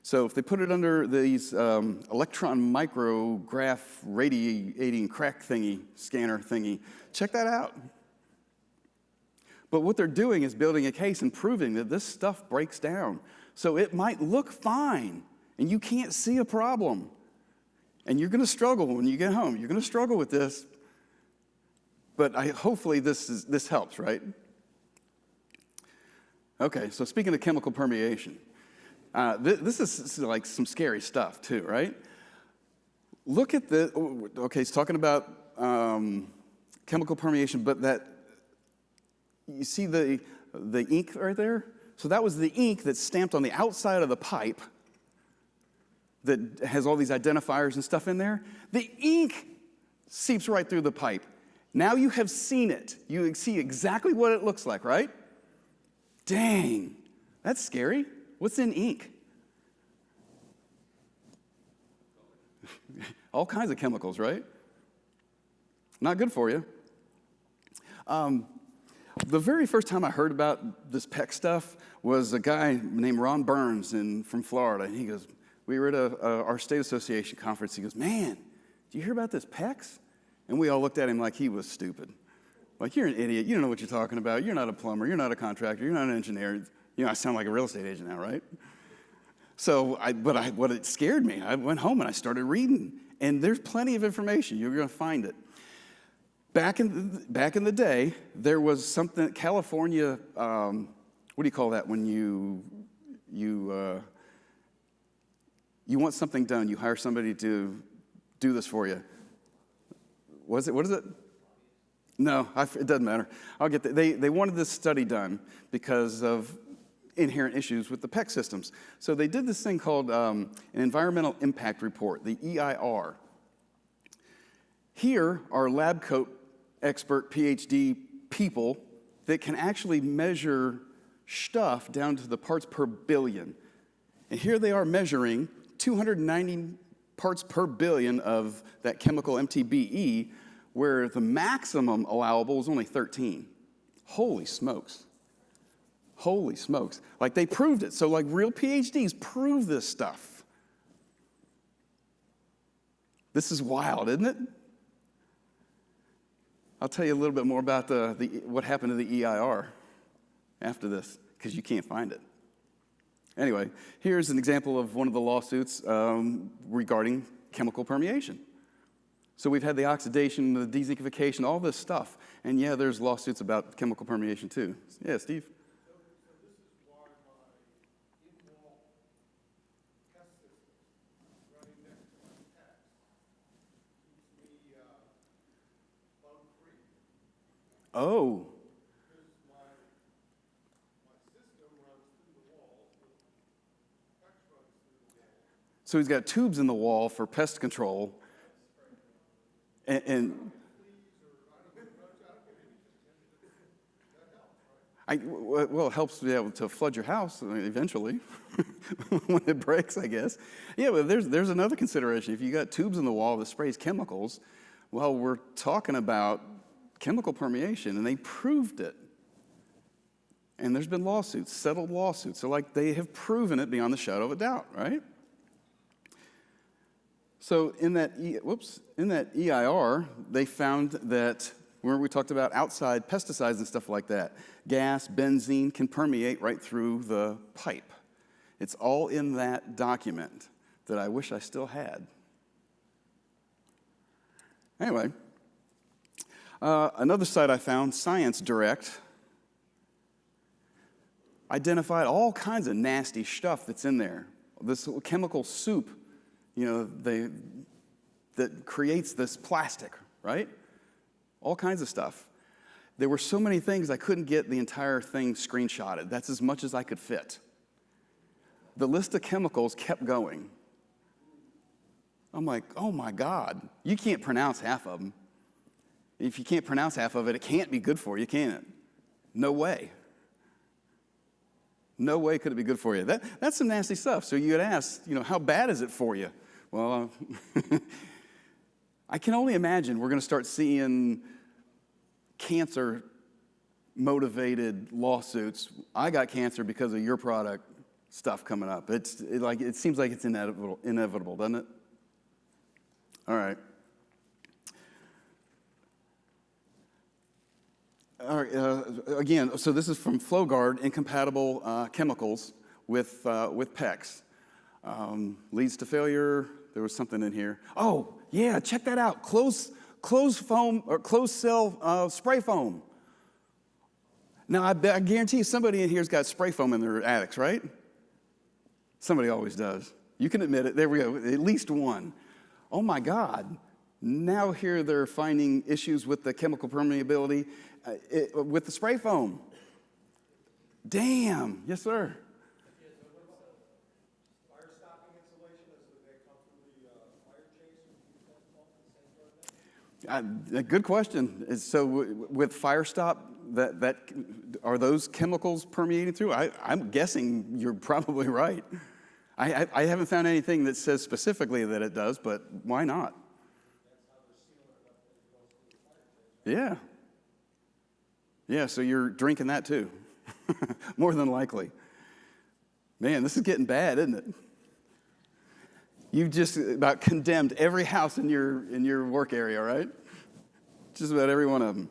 So if they put it under these electron micrograph radiating crack thingy, scanner thingy, check that out. But what they're doing is building a case and proving that this stuff breaks down. So it might look fine, and you can't see a problem. And you're going to struggle when you get home. You're going to struggle with this. But hopefully this helps, right? Okay, so speaking of chemical permeation, this is like some scary stuff too, right? Look at okay, it's talking about chemical permeation, but that, you see the ink right there? So that was the ink that's stamped on the outside of the pipe that has all these identifiers and stuff in there. The ink seeps right through the pipe. Now you have seen it. You see exactly what it looks like, right? Dang, that's scary. What's in ink? All kinds of chemicals, right? Not good for you. The very first time I heard about this PEX stuff was a guy named Ron Burns from Florida. And he goes, we were at our state association conference. He goes, man, do you hear about this PEX? And we all looked at him like he was stupid. Like, you're an idiot. You don't know what you're talking about. You're not a plumber. You're not a contractor. You're not an engineer. I sound like a real estate agent now, right? So, what it scared me, I went home and I started reading. And there's plenty of information. You're going to find it. Back in the day, there was something, California, what do you call that when you want something done, you hire somebody to do this for you. What is it? No, it doesn't matter. I'll get that. They wanted this study done because of inherent issues with the PEX systems. So they did this thing called an environmental impact report, the EIR. Here are lab coat expert PhD people that can actually measure stuff down to the parts per billion. And here they are measuring 290 parts per billion of that chemical MTBE, where the maximum allowable is only 13. Holy smokes. Holy smokes. Like, they proved it. So, like, real PhDs prove this stuff. This is wild, isn't it? I'll tell you a little bit more about what happened to the EIR after this, because you can't find it. Anyway, here's an example of one of the lawsuits regarding chemical permeation. So we've had the oxidation, the dezinkification, all this stuff. And yeah, there's lawsuits about chemical permeation too. Yeah, Steve? So this is why my in-wall test system running next to my taps keeps me bug-free. Oh. Because my system runs through the walls, the X runs through the wall. So he's got tubes in the wall for pest control. And well, it helps to be able to flood your house eventually when it breaks, I guess. Yeah, but there's another consideration. If you got tubes in the wall that sprays chemicals, well, we're talking about chemical permeation, and they proved it. And there's been lawsuits, settled lawsuits. So like they have proven it beyond the shadow of a doubt, right? So in that EIR, they found that, remember we talked about outside pesticides and stuff like that. Gas, benzene can permeate right through the pipe. It's all in that document that I wish I still had. Anyway, another site I found, Science Direct, identified all kinds of nasty stuff that's in there. This chemical soup, that creates this plastic, right? All kinds of stuff. There were so many things I couldn't get the entire thing screenshotted. That's as much as I could fit. The list of chemicals kept going. I'm like, oh my God, you can't pronounce half of them. If you can't pronounce half of it, it can't be good for you, can it? No way. No way could it be good for you. That's some nasty stuff. So you had asked, how bad is it for you? Well, I can only imagine we're going to start seeing cancer-motivated lawsuits. I got cancer because of your product stuff coming up. It seems like it's inevitable, doesn't it? All right. Again, so this is from FlowGuard, incompatible chemicals with PEX. Leads to failure. There was something in here. Oh, yeah, check that out. Closed foam or closed cell spray foam. Now, I guarantee you somebody in here's got spray foam in their attics, right? Somebody always does. You can admit it. There we go. At least one. Oh, my God. Now here they're finding issues with the chemical permeability with the spray foam. Damn. Yes, sir. Fire stopping insulation, as they come through the fire chase? Good question. So with fire stop, that are those chemicals permeating through? I'm guessing you're probably right. I haven't found anything that says specifically that it does, but why not? Yeah. Yeah, so you're drinking that too. More than likely. Man, this is getting bad, isn't it? You've just about condemned every house in your work area, right? Just about every one of them.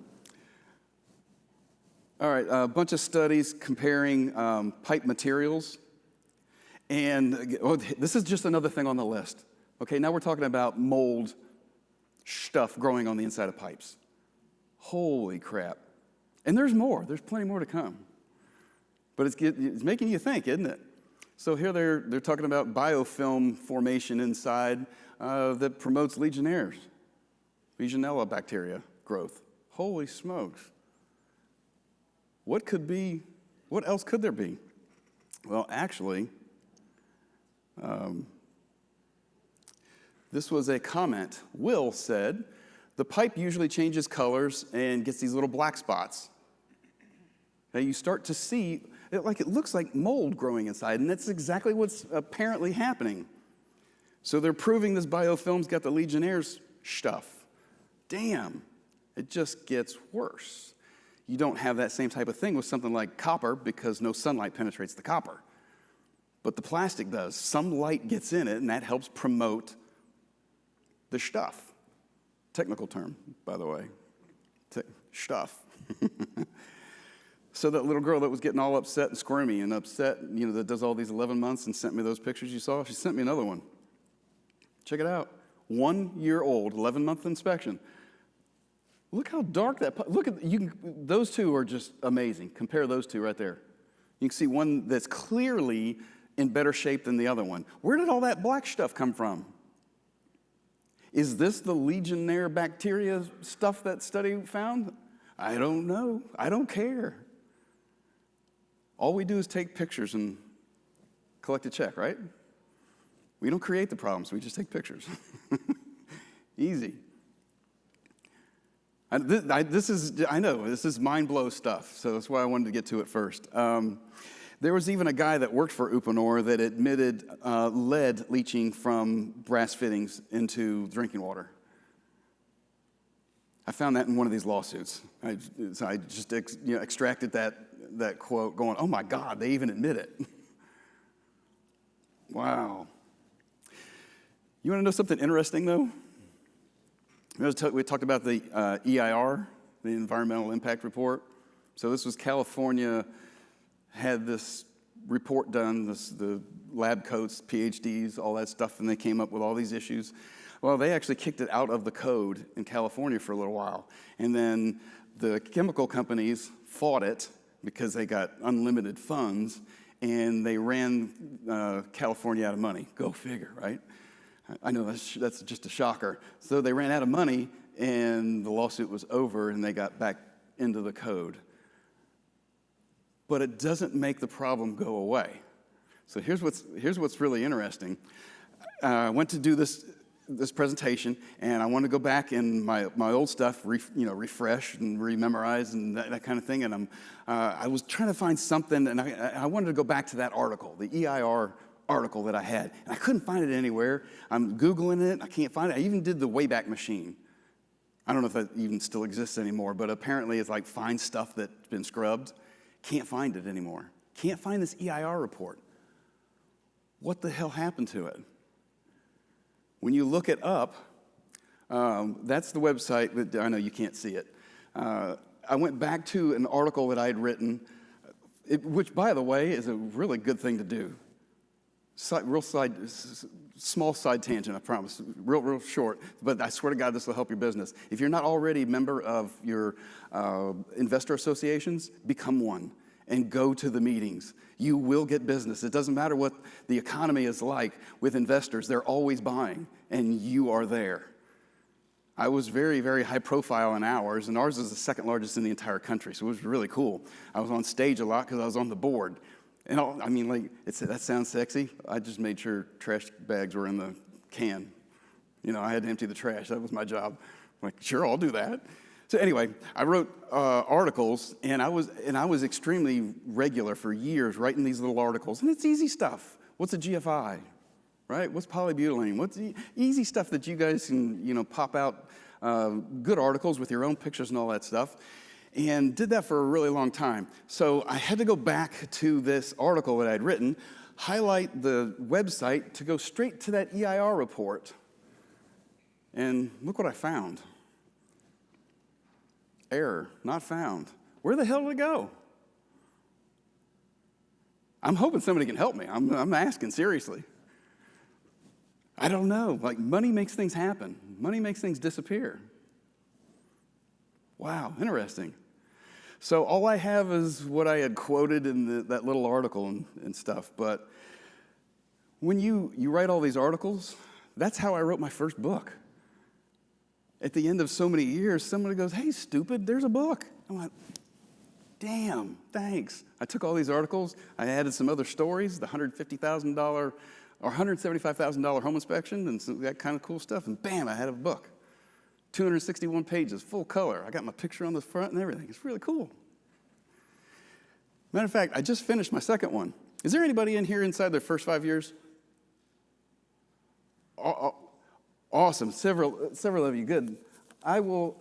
All right, a bunch of studies comparing pipe materials. And this is just another thing on the list. Okay, now we're talking about mold stuff growing on the inside of pipes. Holy crap. And there's more. There's plenty more to come. But it's making you think, isn't it? So here they're talking about biofilm formation inside that promotes Legionnaires, Legionella bacteria growth. Holy smokes. What else could there be? Well, actually, this was a comment. Will said, the pipe usually changes colors and gets these little black spots. Now you start to see, it looks like mold growing inside, and that's exactly what's apparently happening. So they're proving this biofilm's got the Legionnaires stuff. Damn, it just gets worse. You don't have that same type of thing with something like copper because no sunlight penetrates the copper. But the plastic does. Some light gets in it, and that helps promote the stuff. Technical term, by the way. Stuff. So that little girl that was getting all upset and squirmy and upset, that does all these 11 months and sent me those pictures you saw, she sent me another one. Check it out. 1 year old, 11-month inspection. Look how dark those two are just amazing. Compare those two right there. You can see one that's clearly in better shape than the other one. Where did all that black stuff come from? Is this the Legionnaire bacteria stuff that study found? I don't know. I don't care. All we do is take pictures and collect a check, right? We don't create the problems. We just take pictures. Easy. This is mind-blow stuff, so that's why I wanted to get to it first. There was even a guy that worked for Uponor that admitted lead leaching from brass fittings into drinking water. I found that in one of these lawsuits. So I just extracted that quote going, oh my God, they even admit it. Wow. You want to know something interesting, though? We talked about the EIR, the Environmental Impact Report. So this was California had this report done, the lab coats, PhDs, all that stuff, and they came up with all these issues. Well, they actually kicked it out of the code in California for a little while. And then the chemical companies fought it because they got unlimited funds, and they ran California out of money. Go figure, right? I know that's just a shocker. So they ran out of money, and the lawsuit was over, and they got back into the code. But it doesn't make the problem go away. So here's what's really interesting. I went to do this presentation, and I want to go back in my old stuff, refresh and rememorize and that kind of thing. And I was trying to find something, and I wanted to go back to that article, the EIR article that I had, and I couldn't find it anywhere. I'm Googling it, I can't find it. I even did the Wayback Machine. I don't know if that even still exists anymore, but apparently it's like find stuff that's been scrubbed. Can't find it anymore. Can't find this EIR report. What the hell happened to it? When you look it up, that's the website, I know you can't see it. I went back to an article that I had written, which, by the way, is a really good thing to do. Small side tangent, I promise, real short, but I swear to God, this will help your business. If you're not already a member of your investor associations, become one and go to the meetings. You will get business. It doesn't matter what the economy is like with investors. They're always buying, and you are there. I was very, very high profile in ours, and ours is the second largest in the entire country, so it was really cool. I was on stage a lot because I was on the board. And that sounds sexy. I just made sure trash bags were in the can. I had to empty the trash. That was my job. I'm like, sure, I'll do that. So anyway, I wrote articles, and I was extremely regular for years writing these little articles. And it's easy stuff. What's a GFI, right? What's polybutylene? What's easy stuff that you guys can pop out good articles with your own pictures and all that stuff. And did that for a really long time. So I had to go back to this article that I'd written, highlight the website to go straight to that EIR report. And look what I found. Error, not found. Where the hell did it go? I'm hoping somebody can help me. I'm asking seriously. I don't know. Like, money makes things happen. Money makes things disappear. Wow, interesting. So all I have is what I had quoted in that little article and stuff. But when you write all these articles, that's how I wrote my first book. At the end of so many years, somebody goes, hey, stupid, there's a book. I'm like, damn, thanks. I took all these articles. I added some other stories, the $150,000 or $175,000 home inspection and some, that kind of cool stuff. And bam, I had a book. 261 pages, full color. I got my picture on the front and everything. It's really cool. Matter of fact, I just finished my second one. Is there anybody in here inside their first 5 years? Awesome. Several of you. Good. I will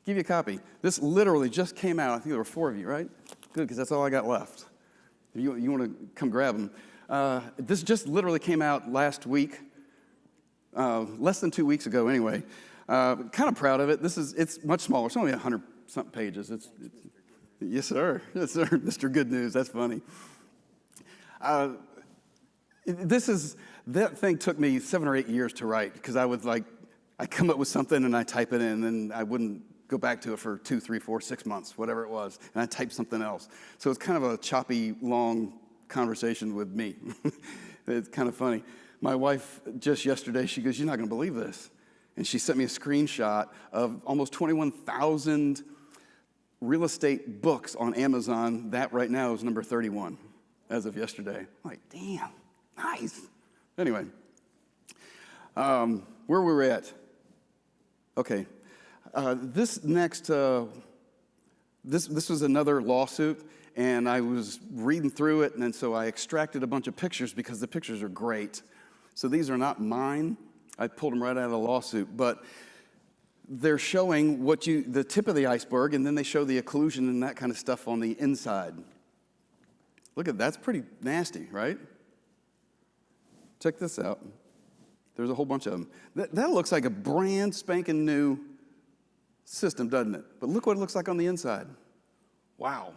give you a copy. This literally just came out. I think there were 4 of you, right? Good, because that's all I got left. If you want to come grab them. This just literally came out last week, less than 2 weeks ago anyway. Kind of proud of it. It's much smaller. It's only 100-something pages. Yes, sir. Yes, sir. Mr. Good News. That's funny. That thing took me 7 or 8 years to write because I come up with something and I type it in and I wouldn't go back to it for 2, 3, 4, 6 months, whatever it was, and I typed something else. So it's kind of a choppy, long conversation with me. It's kind of funny. My wife just yesterday, she goes, "You're not going to believe this." And she sent me a screenshot of almost 21,000 real estate books on Amazon. That right now is number 31 as of yesterday. I'm like, damn, nice. Anyway, where were we at? Okay, this next, this was another lawsuit, and I was reading through it, and so I extracted a bunch of pictures because the pictures are great. So these are not mine. I pulled them right out of the lawsuit. But they're showing the tip of the iceberg, and then they show the occlusion and that kind of stuff on the inside. Look at that's pretty nasty, right? Check this out. There's a whole bunch of them. That looks like a brand spanking new system, doesn't it? But look what it looks like on the inside. Wow.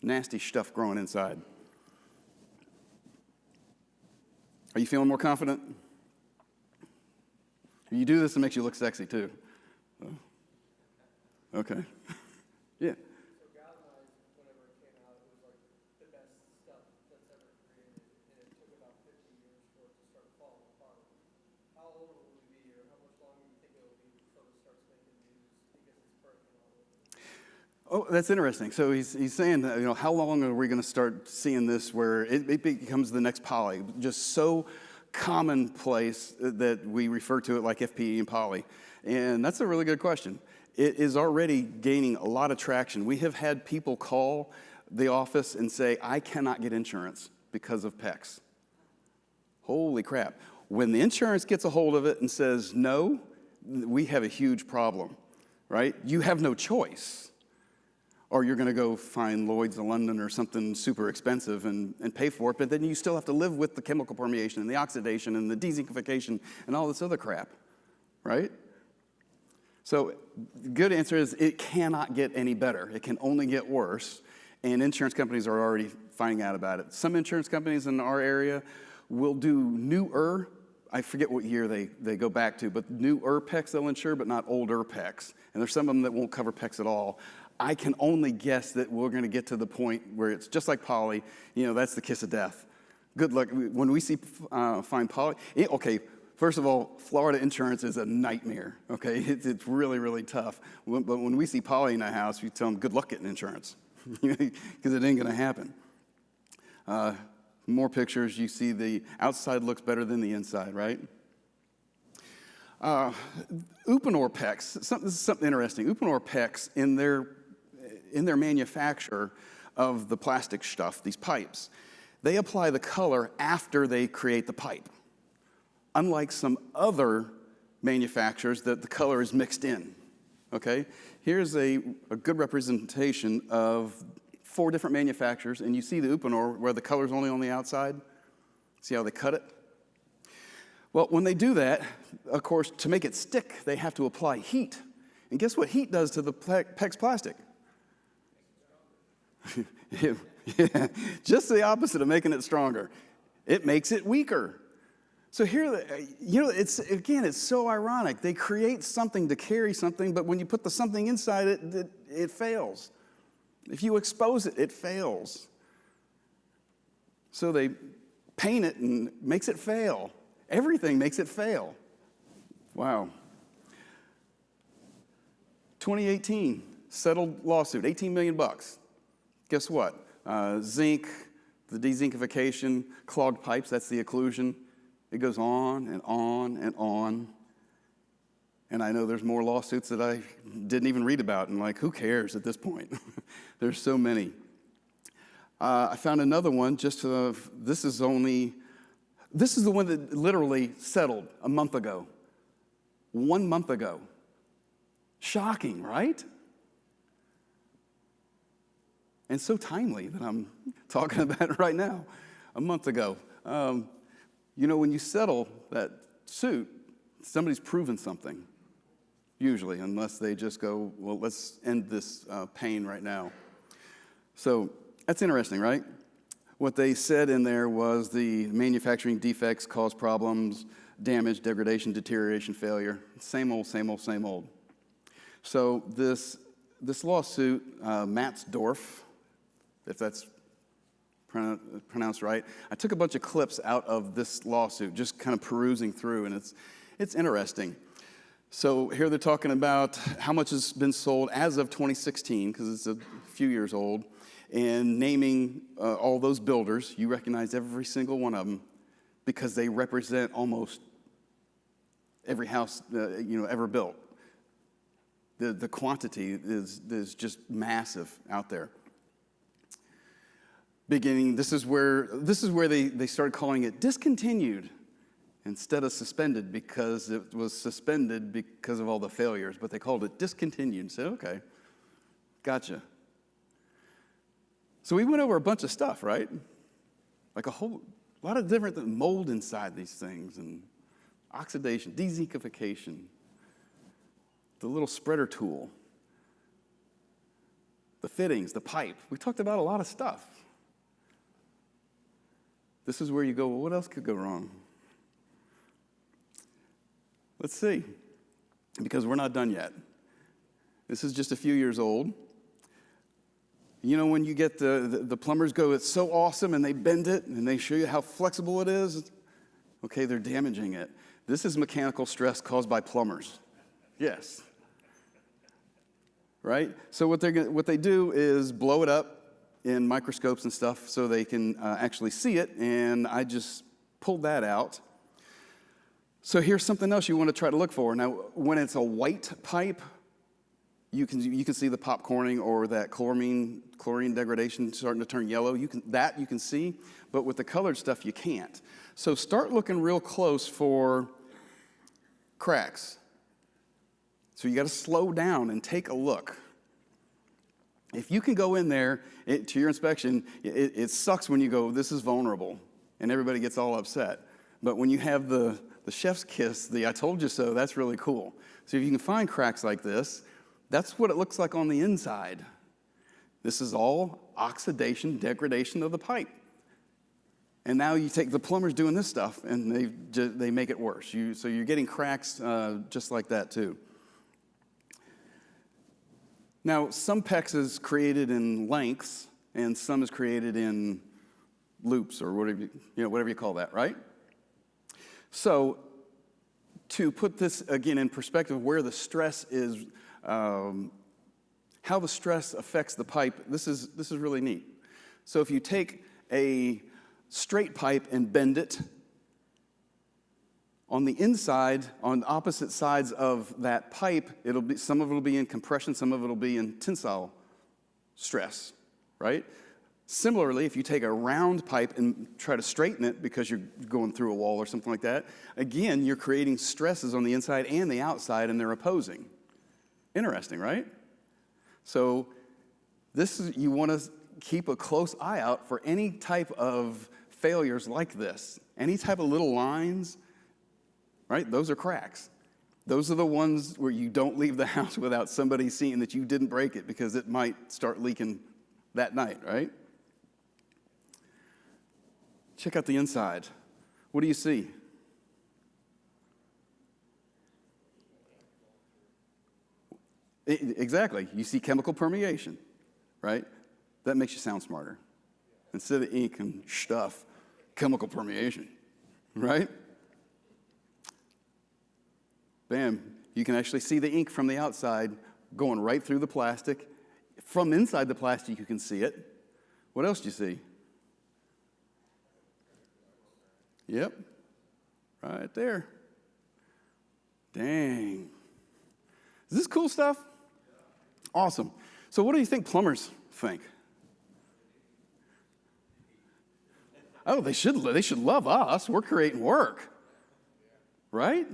Nasty stuff growing inside. Are you feeling more confident? You do this, it makes you look sexy too. Okay. Yeah. So Galvanize, whenever it came out, it was like the best stuff that's ever created, and it took about 50 years for it to start falling apart. How old will we be, or how much longer do you think it will be before it starts making news because it's breaking all over? Oh, that's interesting. So he's saying that, how long are we going to start seeing this where it becomes the next poly, just so commonplace that we refer to it like FPE and poly? And that's a really good question. It is already gaining a lot of traction. We have had people call the office and say, I cannot get insurance because of PECs. Holy crap. When the insurance gets a hold of it and says no, we have a huge problem, right? You have no choice. Or you're going to go find Lloyd's of London or something super expensive and pay for it, but then you still have to live with the chemical permeation and the oxidation and the dezinkification and all this other crap, right? So the good answer is it cannot get any better. It can only get worse, and insurance companies are already finding out about it. Some insurance companies in our area will do newer, I forget what year they go back to, but newer PECs they'll insure, but not older PECs. And there's some of them that won't cover PECs at all. I can only guess that we're going to get to the point where it's just like poly, that's the kiss of death. Good luck. When we find poly, okay, first of all, Florida insurance is a nightmare, okay? It's really, really tough. But when we see poly in a house, we tell them, good luck getting insurance, because it ain't going to happen. More pictures, you see the outside looks better than the inside, right? Uponor PECs, this is something interesting. Uponor PECs, in their manufacture of the plastic stuff, these pipes, they apply the color after they create the pipe. Unlike some other manufacturers that the color is mixed in, okay? Here's a good representation of 4 different manufacturers, and you see the Uponor where the color's only on the outside. See how they cut it? Well, when they do that, of course, to make it stick, they have to apply heat. And guess what heat does to the PEX plastic? Yeah, just the opposite of making it stronger. It makes it weaker. So here, it's so ironic. They create something to carry something, but when you put the something inside it, it fails. If you expose it, it fails. So they paint it and makes it fail. Everything makes it fail. Wow. 2018, settled lawsuit, $18 million. Guess what? Zinc, the dezinkification, clogged pipes, that's the occlusion. It goes on and on and on. And I know there's more lawsuits that I didn't even read about, and who cares at this point? There's so many. I found another one, this is the one that literally settled a month ago. 1 month ago. Shocking, right? And so timely that I'm talking about it right now. A month ago. When you settle that suit, somebody's proven something, usually, unless they just go, well, let's end this pain right now. So that's interesting, right? What they said in there was the manufacturing defects cause problems, damage, degradation, deterioration, failure. Same old, same old, same old. So this lawsuit, Matzdorf, if that's pronounced right, I took a bunch of clips out of this lawsuit, just kind of perusing through, and it's interesting. So here they're talking about how much has been sold as of 2016, because it's a few years old, and naming all those builders. You recognize every single one of them because they represent almost every house ever built. The quantity is just massive out there. This is where they started calling it discontinued instead of suspended because it was suspended because of all the failures, but they called it discontinued. So, okay, gotcha. So we went over a bunch of stuff, right? Like a whole lot of different mold inside these things, and oxidation, dezinkification, the little spreader tool, the fittings, the pipe. We talked about a lot of stuff. This is where you go, well, what else could go wrong? Let's see, because we're not done yet. This is just a few years old. You know, when you get the plumbers go, it's so awesome, and they bend it, and they show you how flexible it is. Okay, they're damaging it. This is mechanical stress caused by plumbers. Yes. Right? So what they do is blow it up in microscopes and stuff so they can actually see it, and I just pulled that out. So here's something else you want to try to look for. Now, when it's a white pipe, you can see the popcorning or that chlorine degradation starting to turn yellow. You can see, but with the colored stuff, you can't. So start looking real close for cracks. So you got to slow down and take a look. If you can go in there to your inspection, it sucks when you go, this is vulnerable, and everybody gets all upset. But when you have the chef's kiss, the I told you so, that's really cool. So if you can find cracks like this, that's what it looks like on the inside. This is all oxidation, degradation of the pipe. And now you take the plumbers doing this stuff, and they make it worse. So you're getting cracks just like that too. Now, some PEX is created in lengths, and some is created in loops, or whatever you call that, right? So to put this again in perspective, where the stress is, how the stress affects the pipe, this is really neat. So if you take a straight pipe and bend it, on the inside, on opposite sides of that pipe, some of it will be in compression, some of it will be in tensile stress, right? Similarly, if you take a round pipe and try to straighten it because you're going through a wall or something like that, again, you're creating stresses on the inside and the outside, and they're opposing. Interesting, right? So you want to keep a close eye out for any type of failures like this. Any type of little lines, right? Those are cracks. Those are the ones where you don't leave the house without somebody seeing that you didn't break it, because it might start leaking that night, right? Check out the inside. What do you see? Exactly. You see chemical permeation, right? That makes you sound smarter. Instead of ink and stuff, chemical permeation, right? Bam. You can actually see the ink from the outside going right through the plastic. From inside the plastic, you can see it. What else do you see? Yep. Right there. Dang. Is this cool stuff? Awesome. So what do you think plumbers think? Oh, they should love us. We're creating work. Right?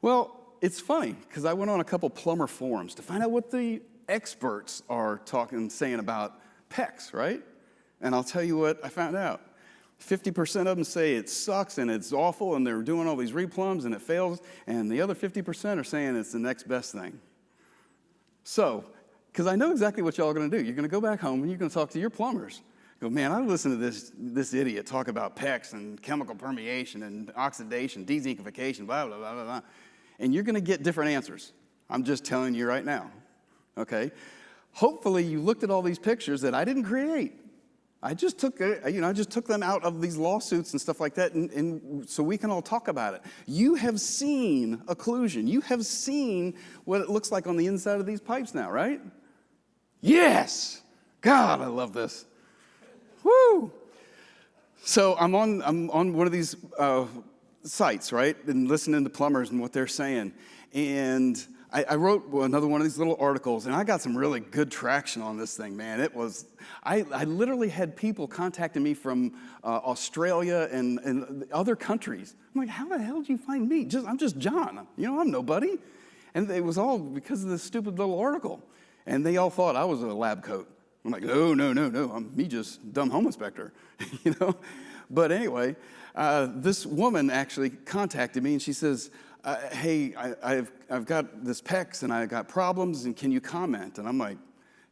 Well, it's funny, because I went on a couple plumber forums to find out what the experts are saying about PEX, right? And I'll tell you what I found out. 50% of them say it sucks and it's awful and they're doing all these replums and it fails, and the other 50% are saying it's the next best thing. So, because I know exactly what y'all are going to do. You're going to go back home and you're going to talk to your plumbers. Go, man, I listened to this idiot talk about PEX and chemical permeation and oxidation, dezinkification, blah, blah, blah, blah, blah. And you're going to get different answers. I'm just telling you right now, okay? Hopefully you looked at all these pictures that I didn't create. I just took them out of these lawsuits and stuff like that, and so we can all talk about it. You have seen occlusion. You have seen what it looks like on the inside of these pipes now, right? Yes! God, I love this. Woo! So I'm on one of these sites, right, and listening to plumbers and what they're saying. And I wrote another one of these little articles, and I got some really good traction on this thing, man. I literally had people contacting me from Australia and other countries. I'm like, how the hell did you find me? I'm just John. I'm nobody. And it was all because of this stupid little article. And they all thought I was a lab coat. I'm like, no, I'm me just dumb home inspector, But anyway, this woman actually contacted me, and she says, hey, I've got this PEX, and I got problems, and can you comment? And I'm like,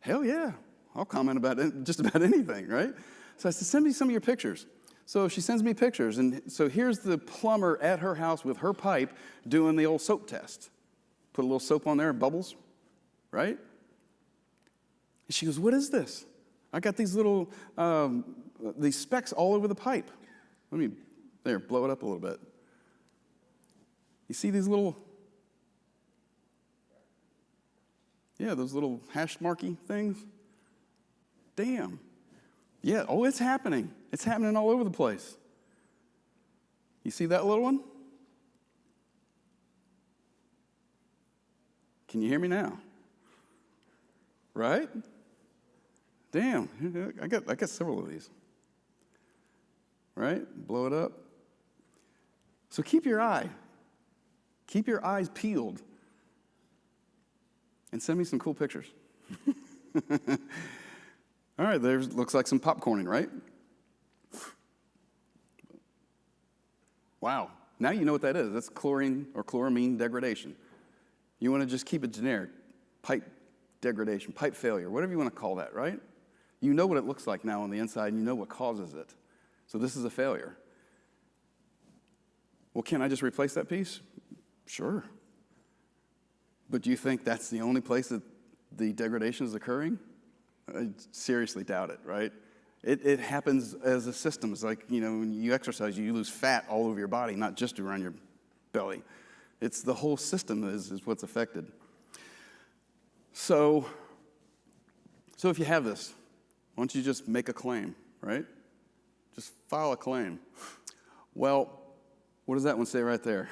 hell yeah, I'll comment about just about anything, right? So I said, send me some of your pictures. So she sends me pictures, and so here's the plumber at her house with her pipe doing the old soap test. Put a little soap on there, bubbles, right? And she goes, what is this? I got these little, these specks all over the pipe. There, blow it up a little bit. You see these little, those little hash marky things? Damn. Yeah, it's happening. It's happening all over the place. You see that little one? Can you hear me now? Right? Damn, I got several of these. Right? Blow it up. So keep your eyes peeled and send me some cool pictures. All right, looks like some popcorning, right? Wow, now you know what that is. That's chlorine or chloramine degradation. You want to just keep it generic. Pipe degradation, pipe failure, whatever you want to call that, right? You know what it looks like now on the inside, and you know what causes it. So this is a failure. Well, can I just replace that piece? Sure. But do you think that's the only place that the degradation is occurring? I seriously doubt it, right? It happens as a system. It's like, when you exercise, you lose fat all over your body, not just around your belly. It's the whole system is what's affected. So if you have this, why don't you just make a claim, right? Just file a claim. Well, what does that one say right there?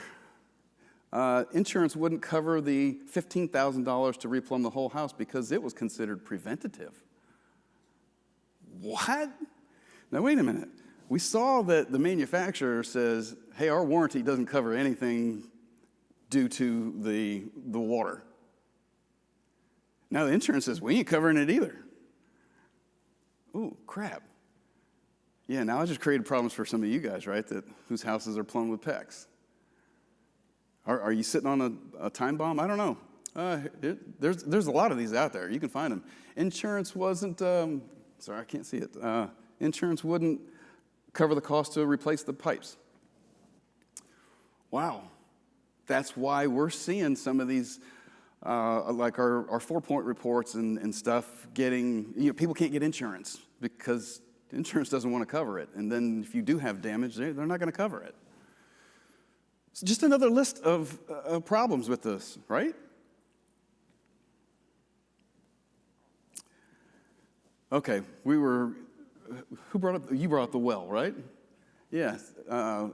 Insurance wouldn't cover the $15,000 to replumb the whole house because it was considered preventative. What? Now, wait a minute. We saw that the manufacturer says, hey, our warranty doesn't cover anything due to the water. Now the insurance says, we ain't covering it either. Ooh, crap. Yeah, now I just created problems for some of you guys, right, whose houses are plumbed with PEX. Are you sitting on a time bomb? I don't know. There's a lot of these out there. You can find them. Insurance wasn't, sorry, I can't see it. Insurance wouldn't cover the cost to replace the pipes. Wow. That's why we're seeing some of these, like our 4-point reports and stuff getting, people can't get insurance because insurance doesn't want to cover it. And then if you do have damage, they're not going to cover it. It's just another list of problems with this, right? Okay, you brought up the well, right? Yeah,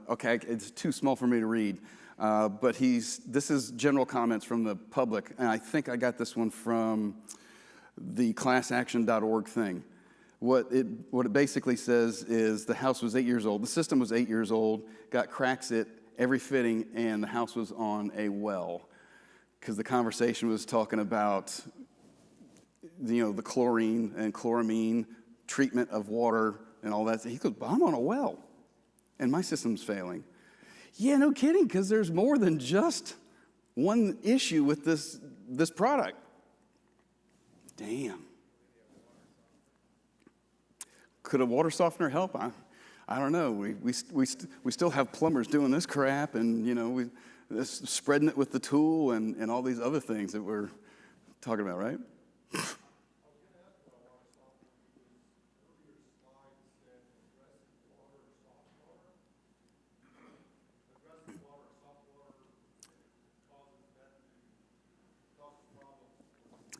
okay, it's too small for me to read. But this is general comments from the public, and I think I got this one from the classaction.org thing. What it basically says is the house was 8 years old. The system was 8 years old, got cracks at every fitting, and the house was on a well. Because the conversation was talking about, the chlorine and chloramine treatment of water and all that. He goes, but I'm on a well, and my system's failing. Yeah, no kidding, because there's more than just one issue with this product. Damn. Could a water softener help? I don't know. We still have plumbers doing this crap, and spreading it with the tool and all these other things that we're talking about, right?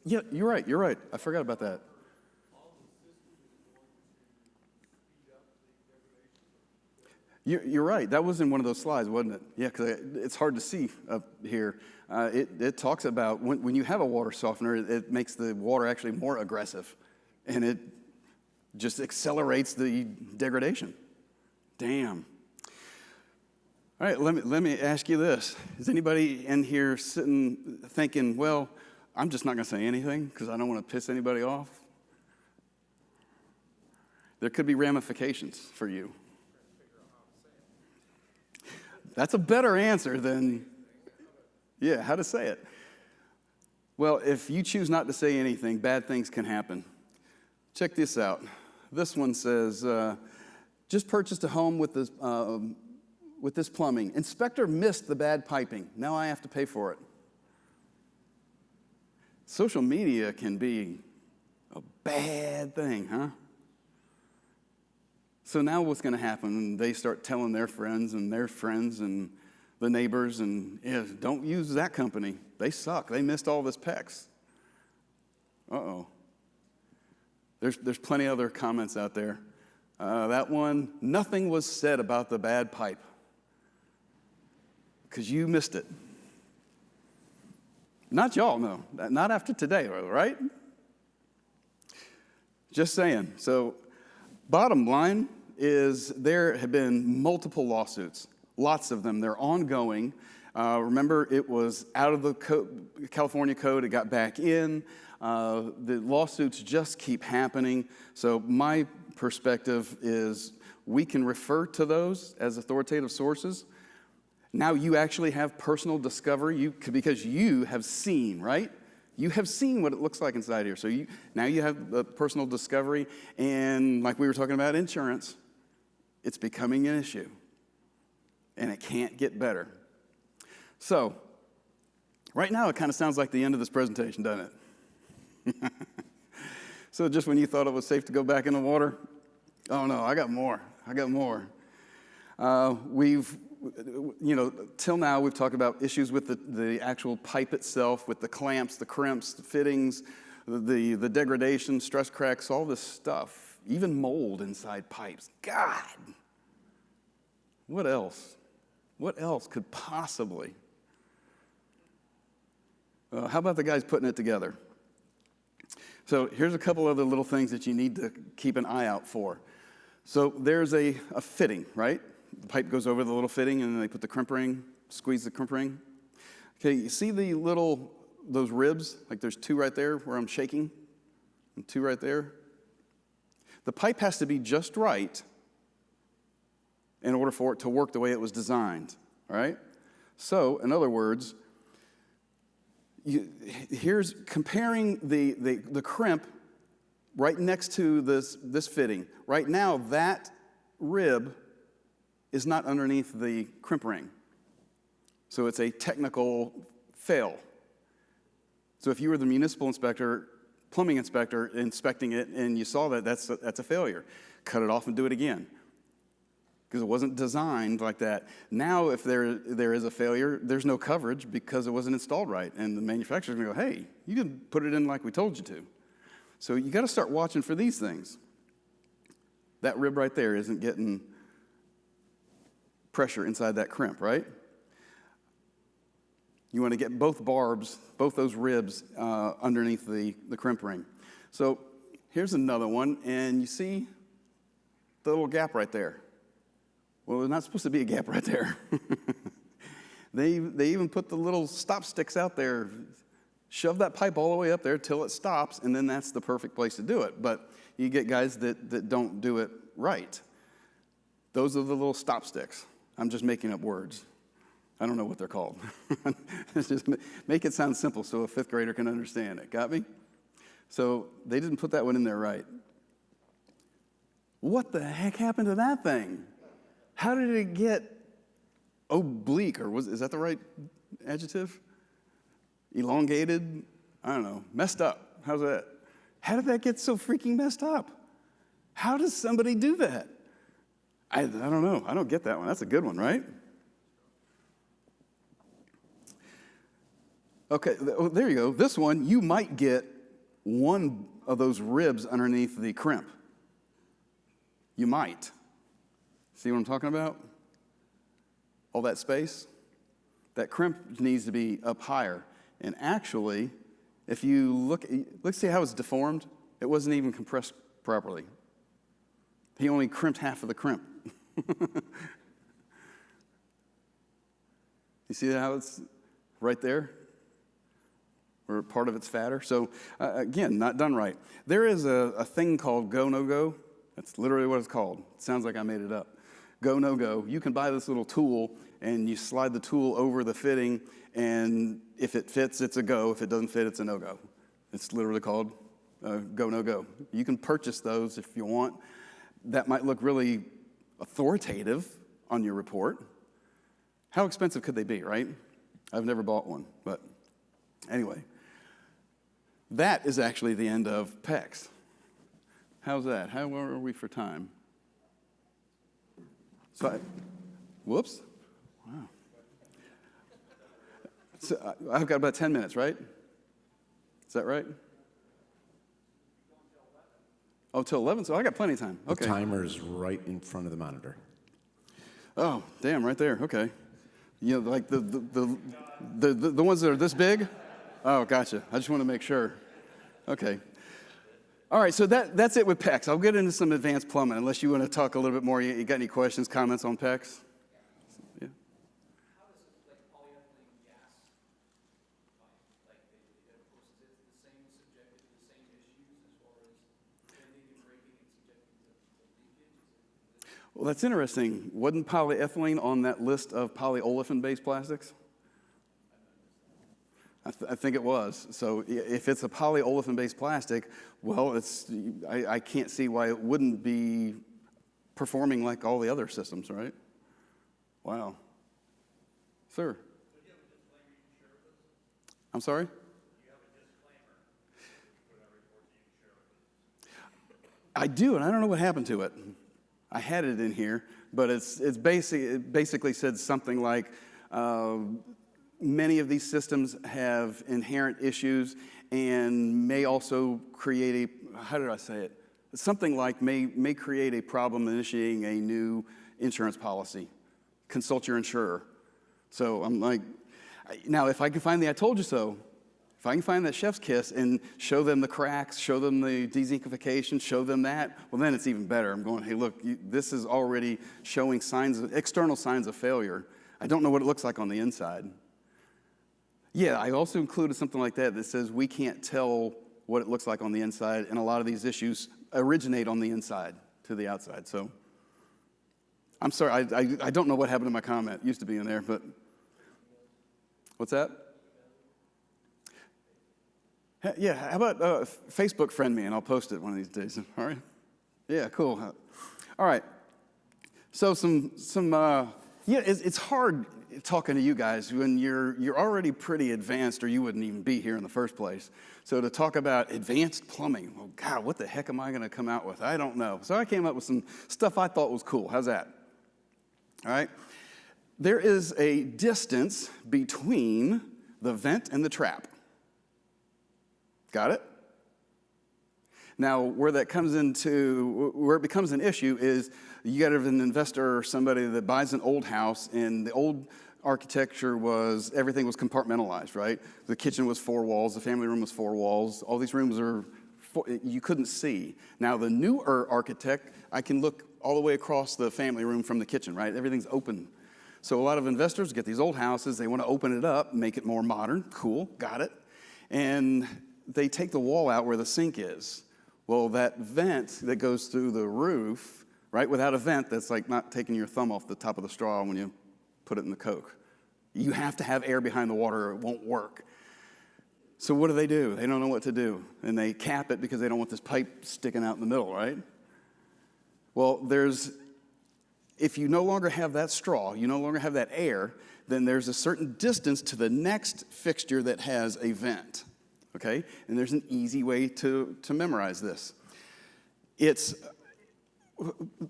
Yeah, you're right. I forgot about that. You're right. That was in one of those slides, wasn't it? Yeah, because it's hard to see up here. It talks about when you have a water softener, it makes the water actually more aggressive, and it just accelerates the degradation. Damn. All right, let me ask you this. Is anybody in here sitting thinking, well, I'm just not going to say anything because I don't want to piss anybody off? There could be ramifications for you. That's a better answer than, yeah, how to say it. Well, if you choose not to say anything, bad things can happen. Check this out. This one says, just purchased a home with this plumbing. Inspector missed the bad piping. Now I have to pay for it. Social media can be a bad thing, huh? So now what's going to happen? They start telling their friends and the neighbors, and yeah, don't use that company. They suck. They missed all this PEX. Uh-oh. There's plenty of other comments out there. That one, nothing was said about the bad pipe because you missed it. Not y'all, no. Not after today, right? Just saying. So bottom line is there have been multiple lawsuits, lots of them. They're ongoing. Remember, it was out of the California code. It got back in. The lawsuits just keep happening. So my perspective is we can refer to those as authoritative sources. Now you actually have personal discovery because you have seen, right? You have seen what it looks like inside here. So now you have the personal discovery, and like we were talking about insurance, it's becoming an issue, and it can't get better. So right now it kind of sounds like the end of this presentation, doesn't it? So just when you thought it was safe to go back in the water, oh no, I got more. Till now we've talked about issues with the actual pipe itself, with the clamps, the crimps, the fittings, the degradation, stress cracks, all this stuff, even mold inside pipes. God, what else? What else could possibly? How about the guys putting it together? So here's a couple other little things that you need to keep an eye out for. So there's a fitting, right? The pipe goes over the little fitting, and then they put the crimp ring, squeeze the crimp ring. Okay, you see those ribs? Like there's two right there where I'm shaking, and two right there. The pipe has to be just right in order for it to work the way it was designed, all right? So, in other words, here's comparing the crimp right next to this fitting. Right now, that rib is not underneath the crimp ring. So it's a technical fail. So if you were the municipal inspector, plumbing inspector, inspecting it, and you saw that's a failure, cut it off and do it again. Because it wasn't designed like that. Now, if there is a failure, there's no coverage because it wasn't installed right. And the manufacturer's gonna go, hey, you didn't put it in like we told you to. So you gotta start watching for these things. That rib right there isn't getting pressure inside that crimp, right? You want to get both barbs, both those ribs underneath the crimp ring. So here's another one, and you see the little gap right there. Well, there's not supposed to be a gap right there. They even put the little stop sticks out there, shove that pipe all the way up there till it stops, and then that's the perfect place to do it. But you get guys that don't do it right. Those are the little stop sticks. I'm just making up words. I don't know what they're called. Just make it sound simple so a fifth grader can understand it. Got me? So they didn't put that one in there right. What the heck happened to that thing? How did it get oblique, or is that the right adjective? Elongated? I don't know. Messed up. How's that? How did that get so freaking messed up? How does somebody do that? I don't know. I don't get that one. That's a good one, right? Okay, there you go. This one, you might get one of those ribs underneath the crimp. You might. See what I'm talking about? all that space, that crimp needs to be up higher. And actually, if you let's see how it's deformed. It wasn't even compressed properly. He only crimped half of the crimp. You see how it's right there? Or part of it's fatter. So again, not done right. There is a thing called go, no go. That's literally what it's called. It sounds like I made it up. Go, no go. You can buy this little tool and you slide the tool over the fitting, and if it fits, it's a go. If it doesn't fit, it's a no-go. It's literally called go, no go. You can purchase those if you want. That might look really authoritative on your report. How expensive could they be, right? I've never bought one, but anyway. That is actually the end of PECs. How's that? How are we for time? So, whoops. Wow. So I've got about 10 minutes, right? Is that right? Oh, till 11, so I got plenty of time. Okay. The timer's right in front of the monitor. Oh, damn, right there. Okay. You know, like the ones that are this big? Oh, gotcha. I just want to make sure. Okay. All right, so that's it with PECs. I'll get into some advanced plumbing, unless you want to talk a little bit more. You got any questions, comments on PECs? Yeah. How does like polyethylene gas pipe, of course, is it the same subjected to the same issues as far as bending and breaking and subjecting to leakage? Well, that's interesting. Wasn't polyethylene on that list of polyolefin-based plastics? I think it was. So if it's a polyolefin-based plastic, well, I can't see why it wouldn't be performing like all the other systems, right? Wow. Sir? I'm sorry? I do, and I don't know what happened to it. I had it in here, but it basically said something like, many of these systems have inherent issues and may also create how did I say it? Something like may create a problem initiating a new insurance policy. Consult your insurer. So I'm like, now if I can find the I told you so, if I can find that chef's kiss and show them the cracks, show them the dezinkification, show them that, well, then it's even better. I'm going, hey, look, this is already showing external signs of failure. I don't know what it looks like on the inside. Yeah, I also included something like that says we can't tell what it looks like on the inside, and a lot of these issues originate on the inside to the outside. So I'm sorry, I don't know what happened to my comment. It used to be in there, but what's that? Yeah, how about Facebook friend me, and I'll post it one of these days. All right? Yeah, cool. All right. So it's hard talking to you guys when you're already pretty advanced, or you wouldn't even be here in the first place. So to talk about advanced plumbing, well, God, what the heck am I going to come out with? I don't know. So I came up with some stuff I thought was cool. How's that? All right. There is a distance between the vent and the trap. Got it? Now, where it becomes an issue is you got an investor or somebody that buys an old house, and the old architecture everything was compartmentalized, right? The kitchen was 4 walls, the family room was 4 walls. All these rooms you couldn't see. Now, the newer architect, I can look all the way across the family room from the kitchen, right? Everything's open. So a lot of investors get these old houses, they want to open it up, make it more modern. Cool, got it. And they take the wall out where the sink is. Well, that vent that goes through the roof, right? Without a vent, that's like not taking your thumb off the top of the straw when you put it in the Coke. You have to have air behind the water or it won't work. So what do? They don't know what to do. And they cap it because they don't want this pipe sticking out in the middle, right? Well, if you no longer have that straw, you no longer have that air, then there's a certain distance to the next fixture that has a vent. Okay? And there's an easy way to memorize this.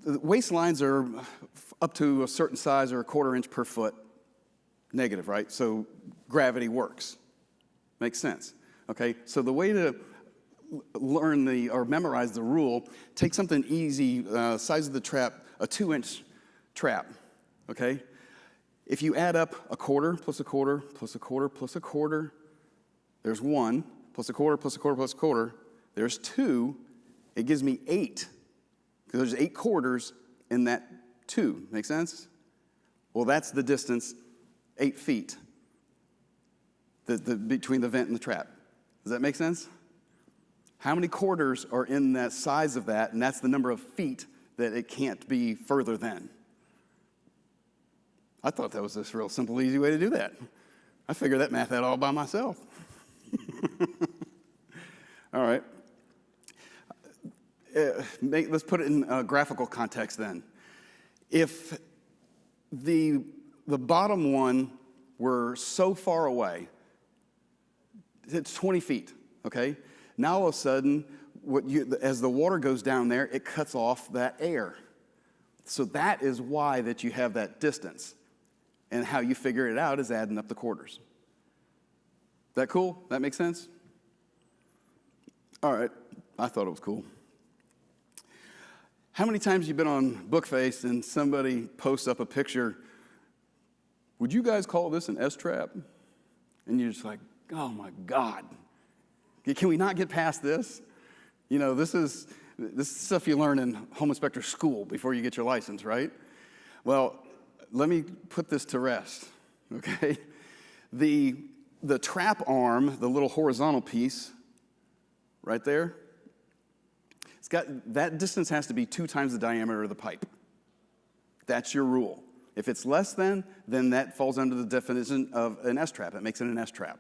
Waist lines are up to a certain size or a 1/4 inch per foot negative, right? So gravity works. Makes sense. Okay? So the way to learn or memorize the rule, take something easy, size of the trap, a 2-inch trap. Okay? If you add up a quarter plus a quarter plus a quarter plus a quarter, there's 1, plus a quarter plus a quarter plus a quarter, there's 2. It gives me 8, because there's 8 quarters in that 2. Make sense? Well, that's the distance, 8 feet, between the vent and the trap. Does that make sense? How many quarters are in that size of that, and that's the number of feet that it can't be further than. I thought that was this real simple, easy way to do that. I figured that math out all by myself. All right. Let's put it in a graphical context then. If the bottom one were so far away, it's 20 feet, okay? Now all of a sudden, as the water goes down there, it cuts off that air. So that is why that you have that distance. And how you figure it out is adding up the quarters. That cool? That makes sense? All right. I thought it was cool. How many times have you been on Bookface and somebody posts up a picture, would you guys call this an S-trap? And you're just like, oh my God. Can we not get past this? You know, this is stuff you learn in home inspector school before you get your license, right? Well, let me put this to rest, okay? The trap arm, the little horizontal piece right there, that distance has to be 2 times the diameter of the pipe. That's your rule. If it's less than, then that falls under the definition of an S-trap. It makes it an S-trap.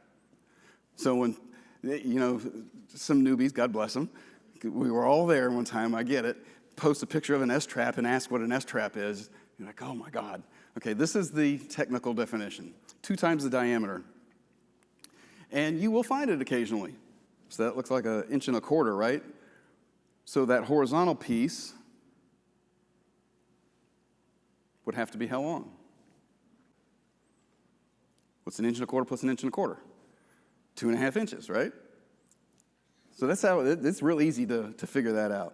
So when, you know, some newbies, God bless them, we were all there one time, I get it, post a picture of an S-trap and ask what an S-trap is. You're like, oh my God. Okay, this is the technical definition. 2 times the diameter. And you will find it occasionally. So that looks like 1.25 inches, right? So that horizontal piece would have to be how long? What's 1.25 inches plus 1.25 inches? 2.5 inches, right? So that's how it's real easy to figure that out.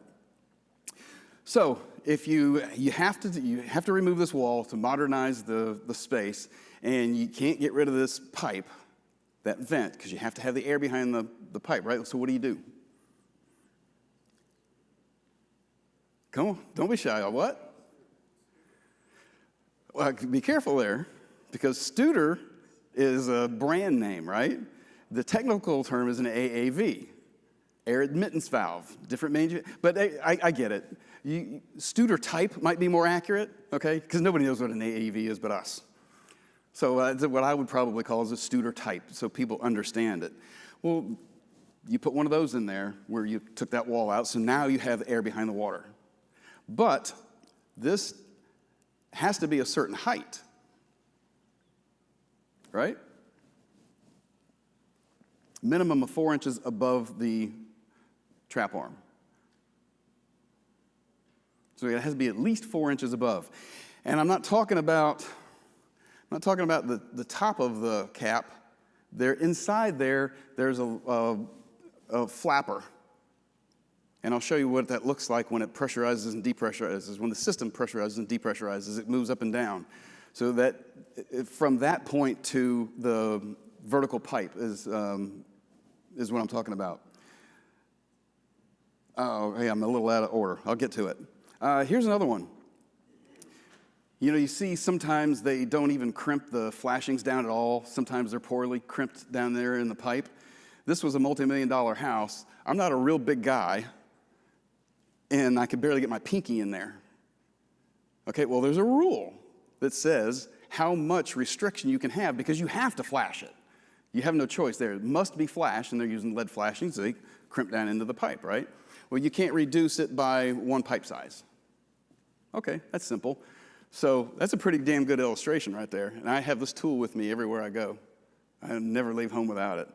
So if you have to remove this wall to modernize the space, and you can't get rid of this pipe, that vent, because you have to have the air behind the pipe, right? So what do? Come on, don't be shy. What? Well, be careful there, because Studer is a brand name, right? The technical term is an AAV, air admittance valve. Different but I get it. Studer type might be more accurate, okay? Because nobody knows what an AAV is but us. So what I would probably call is a Studer type, so people understand it. Well, you put one of those in there where you took that wall out, so now you have air behind the water. But this has to be a certain height, right? Minimum of 4 inches above the trap arm. So it has to be at least 4 inches above. And I'm not talking about the top of the cap. Inside there's a flapper. And I'll show you what that looks like when it pressurizes and depressurizes. When the system pressurizes and depressurizes, it moves up and down. So that from that point to the vertical pipe is what I'm talking about. Oh, hey, I'm a little out of order. I'll get to it. Here's another one. You know, you see sometimes they don't even crimp the flashings down at all. Sometimes they're poorly crimped down there in the pipe. This was a multi-million-dollar house. I'm not a real big guy, and I could barely get my pinky in there. Okay, well, there's a rule that says how much restriction you can have because you have to flash it. You have no choice there. It must be flashed, and they're using lead flashings, so they crimp down into the pipe, right? Well, you can't reduce it by 1 pipe size. Okay, that's simple. So that's a pretty damn good illustration right there. And I have this tool with me everywhere I go. I never leave home without it.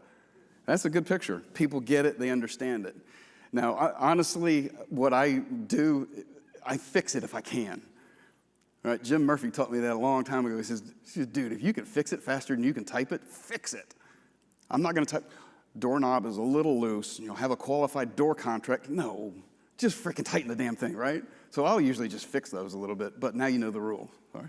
That's a good picture. People get it, they understand it. Now, honestly, what I do, I fix it if I can. All right, Jim Murphy taught me that a long time ago. He says, dude, if you can fix it faster than you can type it, fix it. I'm not going to type, doorknob is a little loose, you'll have a qualified door contract. No, just freaking tighten the damn thing, right? So I'll usually just fix those a little bit, but now you know the rule. Sorry.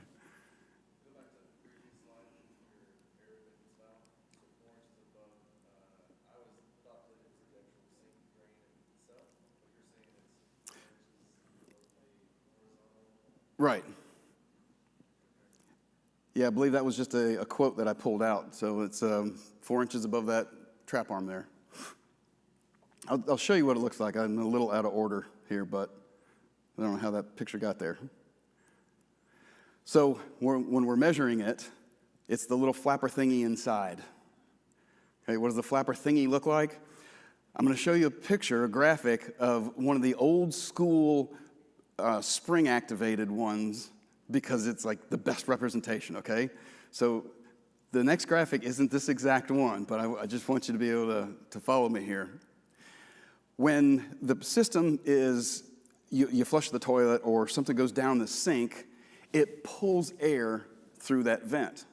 Right. Yeah, I believe that was just a quote that I pulled out. So it's 4 inches above that trap arm there. I'll show you what it looks like. I'm a little out of order here, but I don't know how that picture got there. So when we're measuring it, it's the little flapper thingy inside. Okay, what does the flapper thingy look like? I'm going to show you a picture, a graphic of one of the old school spring-activated ones because it's like the best representation, okay? So the next graphic isn't this exact one, but I just want you to be able to follow me here. When the system is, you flush the toilet or something goes down the sink, it pulls air through that vent,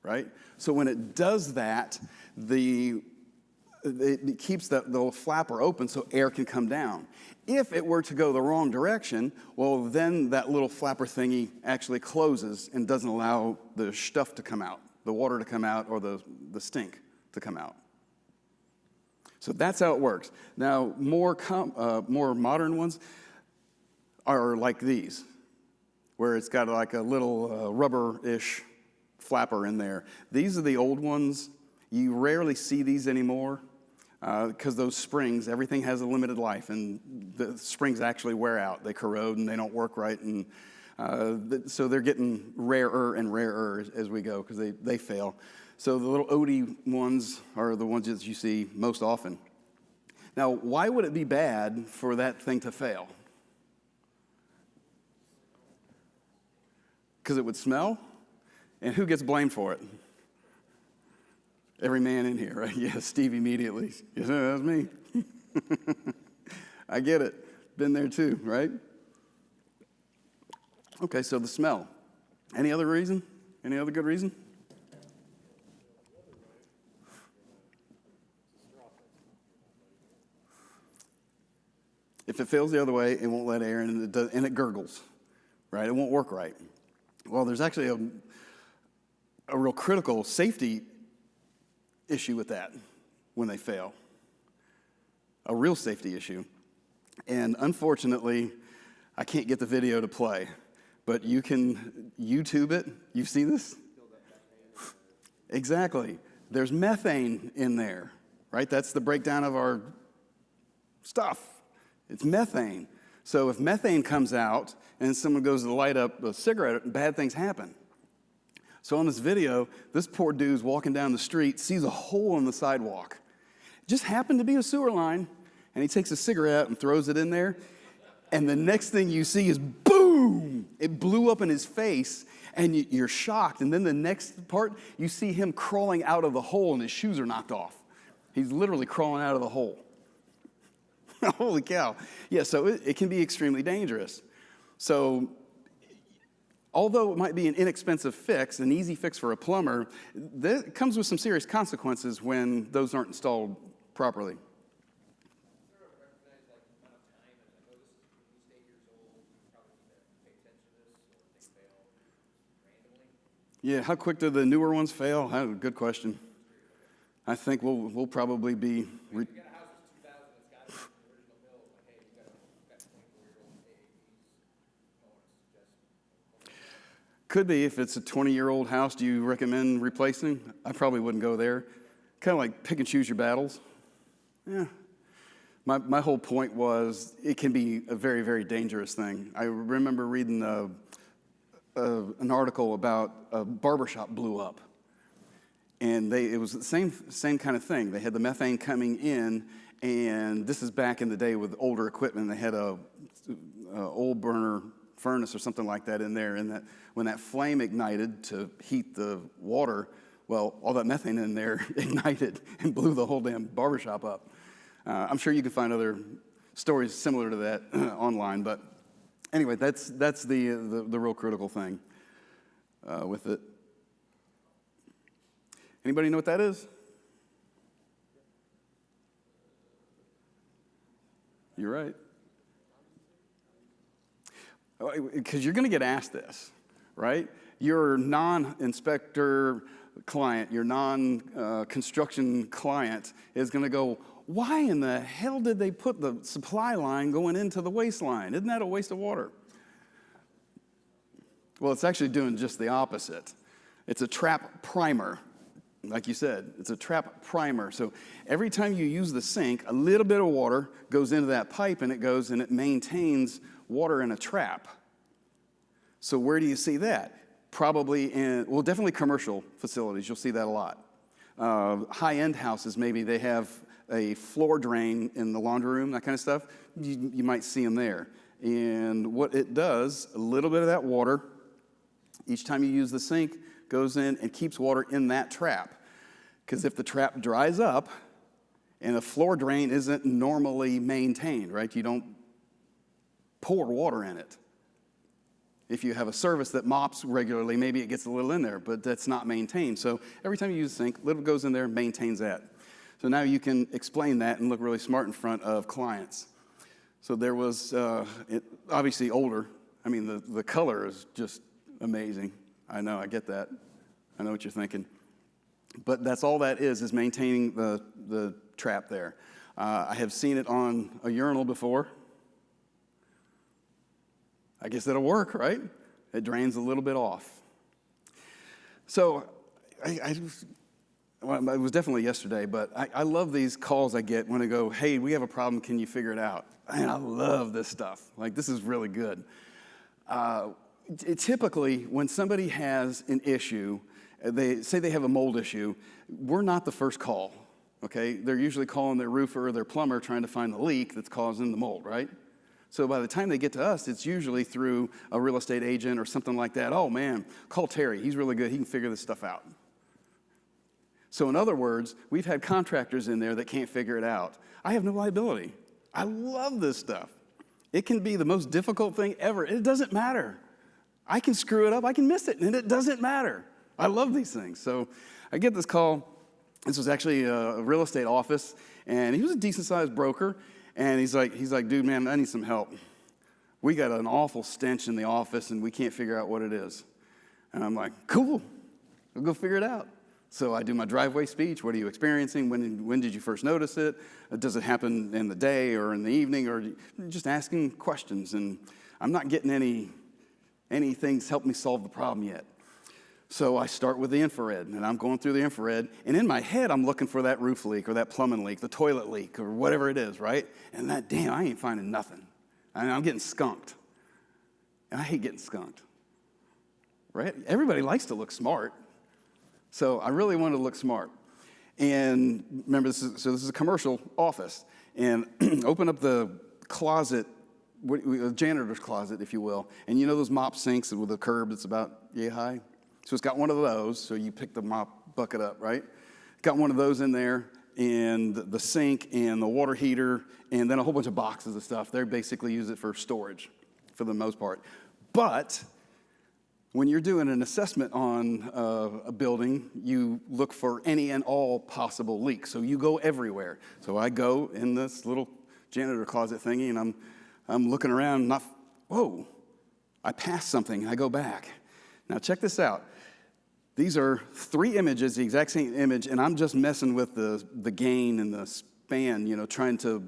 right? So when it does that, it keeps the little flapper open so air can come down. If it were to go the wrong direction, well, then that little flapper thingy actually closes and doesn't allow the stuff to come out, the water to come out, or the stink to come out. So that's how it works. Now, more modern ones are like these, where it's got like a little rubber-ish flapper in there. These are the old ones. You rarely see these anymore because those springs, everything has a limited life, and the springs actually wear out. They corrode and they don't work right, and so they're getting rarer and rarer as we go because they fail. So the little OD ones are the ones that you see most often. Now, why would it be bad for that thing to fail? Because it would smell? And who gets blamed for it? Every man in here, right? Yeah, Steve immediately. Yes, that's me. I get it. Been there too, right? Okay, so the smell. Any other reason? Any other good reason? If it fails the other way, it won't let air in, and it gurgles, right? It won't work right. Well, there's actually a real critical safety issue with that when they fail, a real safety issue. And unfortunately, I can't get the video to play, but you can YouTube it. You've seen this? Exactly. There's methane in there, right? That's the breakdown of our stuff. It's methane. So if methane comes out and someone goes to light up a cigarette, bad things happen. So on this video, this poor dude's walking down the street, sees a hole in the sidewalk. It just happened to be a sewer line, and he takes a cigarette and throws it in there. And the next thing you see is boom! It blew up in his face, and you're shocked. And then the next part, you see him crawling out of the hole, and his shoes are knocked off. He's literally crawling out of the hole. Holy cow. Yeah, so it can be extremely dangerous. So although it might be an inexpensive fix, an easy fix for a plumber, that comes with some serious consequences when those aren't installed properly. Yeah, how quick do the newer ones fail? Good question. I think we'll probably be... Could be. If it's a 20-year-old house, do you recommend replacing? I probably wouldn't go there. Kind of like pick and choose your battles. Yeah. My whole point was it can be a very, very dangerous thing. I remember reading an article about a barbershop blew up. And it was the same kind of thing. They had the methane coming in, and this is back in the day with older equipment. They had a old burner furnace or something like that in there, and that when that flame ignited to heat the water, well, all that methane in there ignited and blew the whole damn barbershop up. I'm sure you can find other stories similar to that online, but anyway, that's the real critical thing with it. Anybody know what that is? You're right. Because you're going to get asked this, right? Your non-inspector client, your non-construction client is going to go, why in the hell did they put the supply line going into the waste line? Isn't that a waste of water? Well, it's actually doing just the opposite. It's a trap primer. Like you said, it's a trap primer. So every time you use the sink, a little bit of water goes into that pipe and it maintains water in a trap. So where do you see that? Probably definitely commercial facilities. You'll see that a lot. High-end houses, maybe they have a floor drain in the laundry room, that kind of stuff. You might see them there. And what it does, a little bit of that water, each time you use the sink, goes in and keeps water in that trap. Because if the trap dries up and a floor drain isn't normally maintained, right? You don't pour water in it. If you have a service that mops regularly, maybe it gets a little in there, but that's not maintained. So every time you use a sink, little goes in there, maintains that. So now you can explain that and look really smart in front of clients. So there was, obviously older. I mean, the color is just amazing. I know, I get that. I know what you're thinking. But that's all that is maintaining the trap there. I have seen it on a urinal before. I guess that'll work, right? It drains a little bit off. So it was definitely yesterday, but I love these calls I get when I go, hey, we have a problem, can you figure it out? And I love this stuff. Like, this is really good. Typically, when somebody has an issue, they say they have a mold issue, we're not the first call, okay? They're usually calling their roofer or their plumber trying to find the leak that's causing the mold, right? So by the time they get to us, it's usually through a real estate agent or something like that. Oh, man, call Terry. He's really good. He can figure this stuff out. So in other words, we've had contractors in there that can't figure it out. I have no liability. I love this stuff. It can be the most difficult thing ever. It doesn't matter. I can screw it up. I can miss it, and it doesn't matter. I love these things. So I get this call. This was actually a real estate office, and he was a decent-sized broker. And he's like, dude, man, I need some help. We got an awful stench in the office, and we can't figure out what it is. And I'm like, cool, we'll go figure it out. So I do my driveway speech. What are you experiencing? When did you first notice it? Does it happen in the day or in the evening? Or just asking questions. And I'm not getting anything to help me solve the problem yet. So I start with the infrared, and I'm going through the infrared, and in my head, I'm looking for that roof leak or that plumbing leak, the toilet leak, or whatever it is, right? And I ain't finding nothing. I'm getting skunked. And I hate getting skunked, right? Everybody likes to look smart. So I really wanted to look smart. And remember, this is a commercial office. And open up the closet, a janitor's closet, if you will. And you know those mop sinks with a curb that's about yay high? So it's got one of those, so you pick the mop bucket up, right? Got one of those in there, and the sink, and the water heater, and then a whole bunch of boxes of stuff. They basically use it for storage, for the most part. But when you're doing an assessment on a building, you look for any and all possible leaks. So you go everywhere. So I go in this little janitor closet thingy, and I'm looking around, whoa, I passed something, and I go back. Now check this out. These are 3 images, the exact same image, and I'm just messing with the gain and the span, trying to,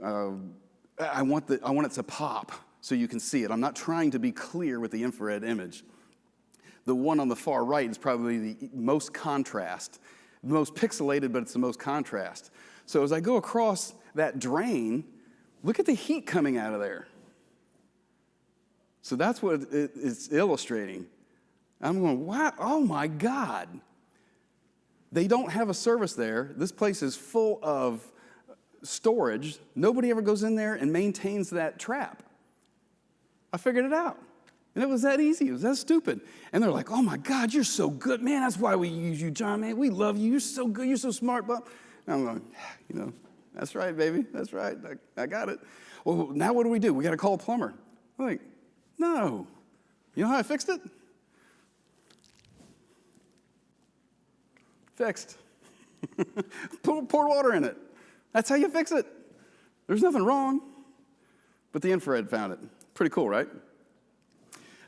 I want it to pop so you can see it. I'm not trying to be clear with the infrared image. The one on the far right is probably the most contrast, the most pixelated, but it's the most contrast. So as I go across that drain, look at the heat coming out of there. So that's what it's illustrating. I'm going, wow, oh my God. They don't have a service there. This place is full of storage. Nobody ever goes in there and maintains that trap. I figured it out. And it was that easy. It was that stupid. And they're like, oh my God, you're so good. Man, that's why we use you, John, man. We love you. You're so good. You're so smart. But I'm going, that's right, baby. That's right. I got it. Well, now what do? We got to call a plumber. I'm like, no. You know how I fixed it? Fixed. Poured water in it. That's how you fix it. There's nothing wrong. But the infrared found it. Pretty cool, right?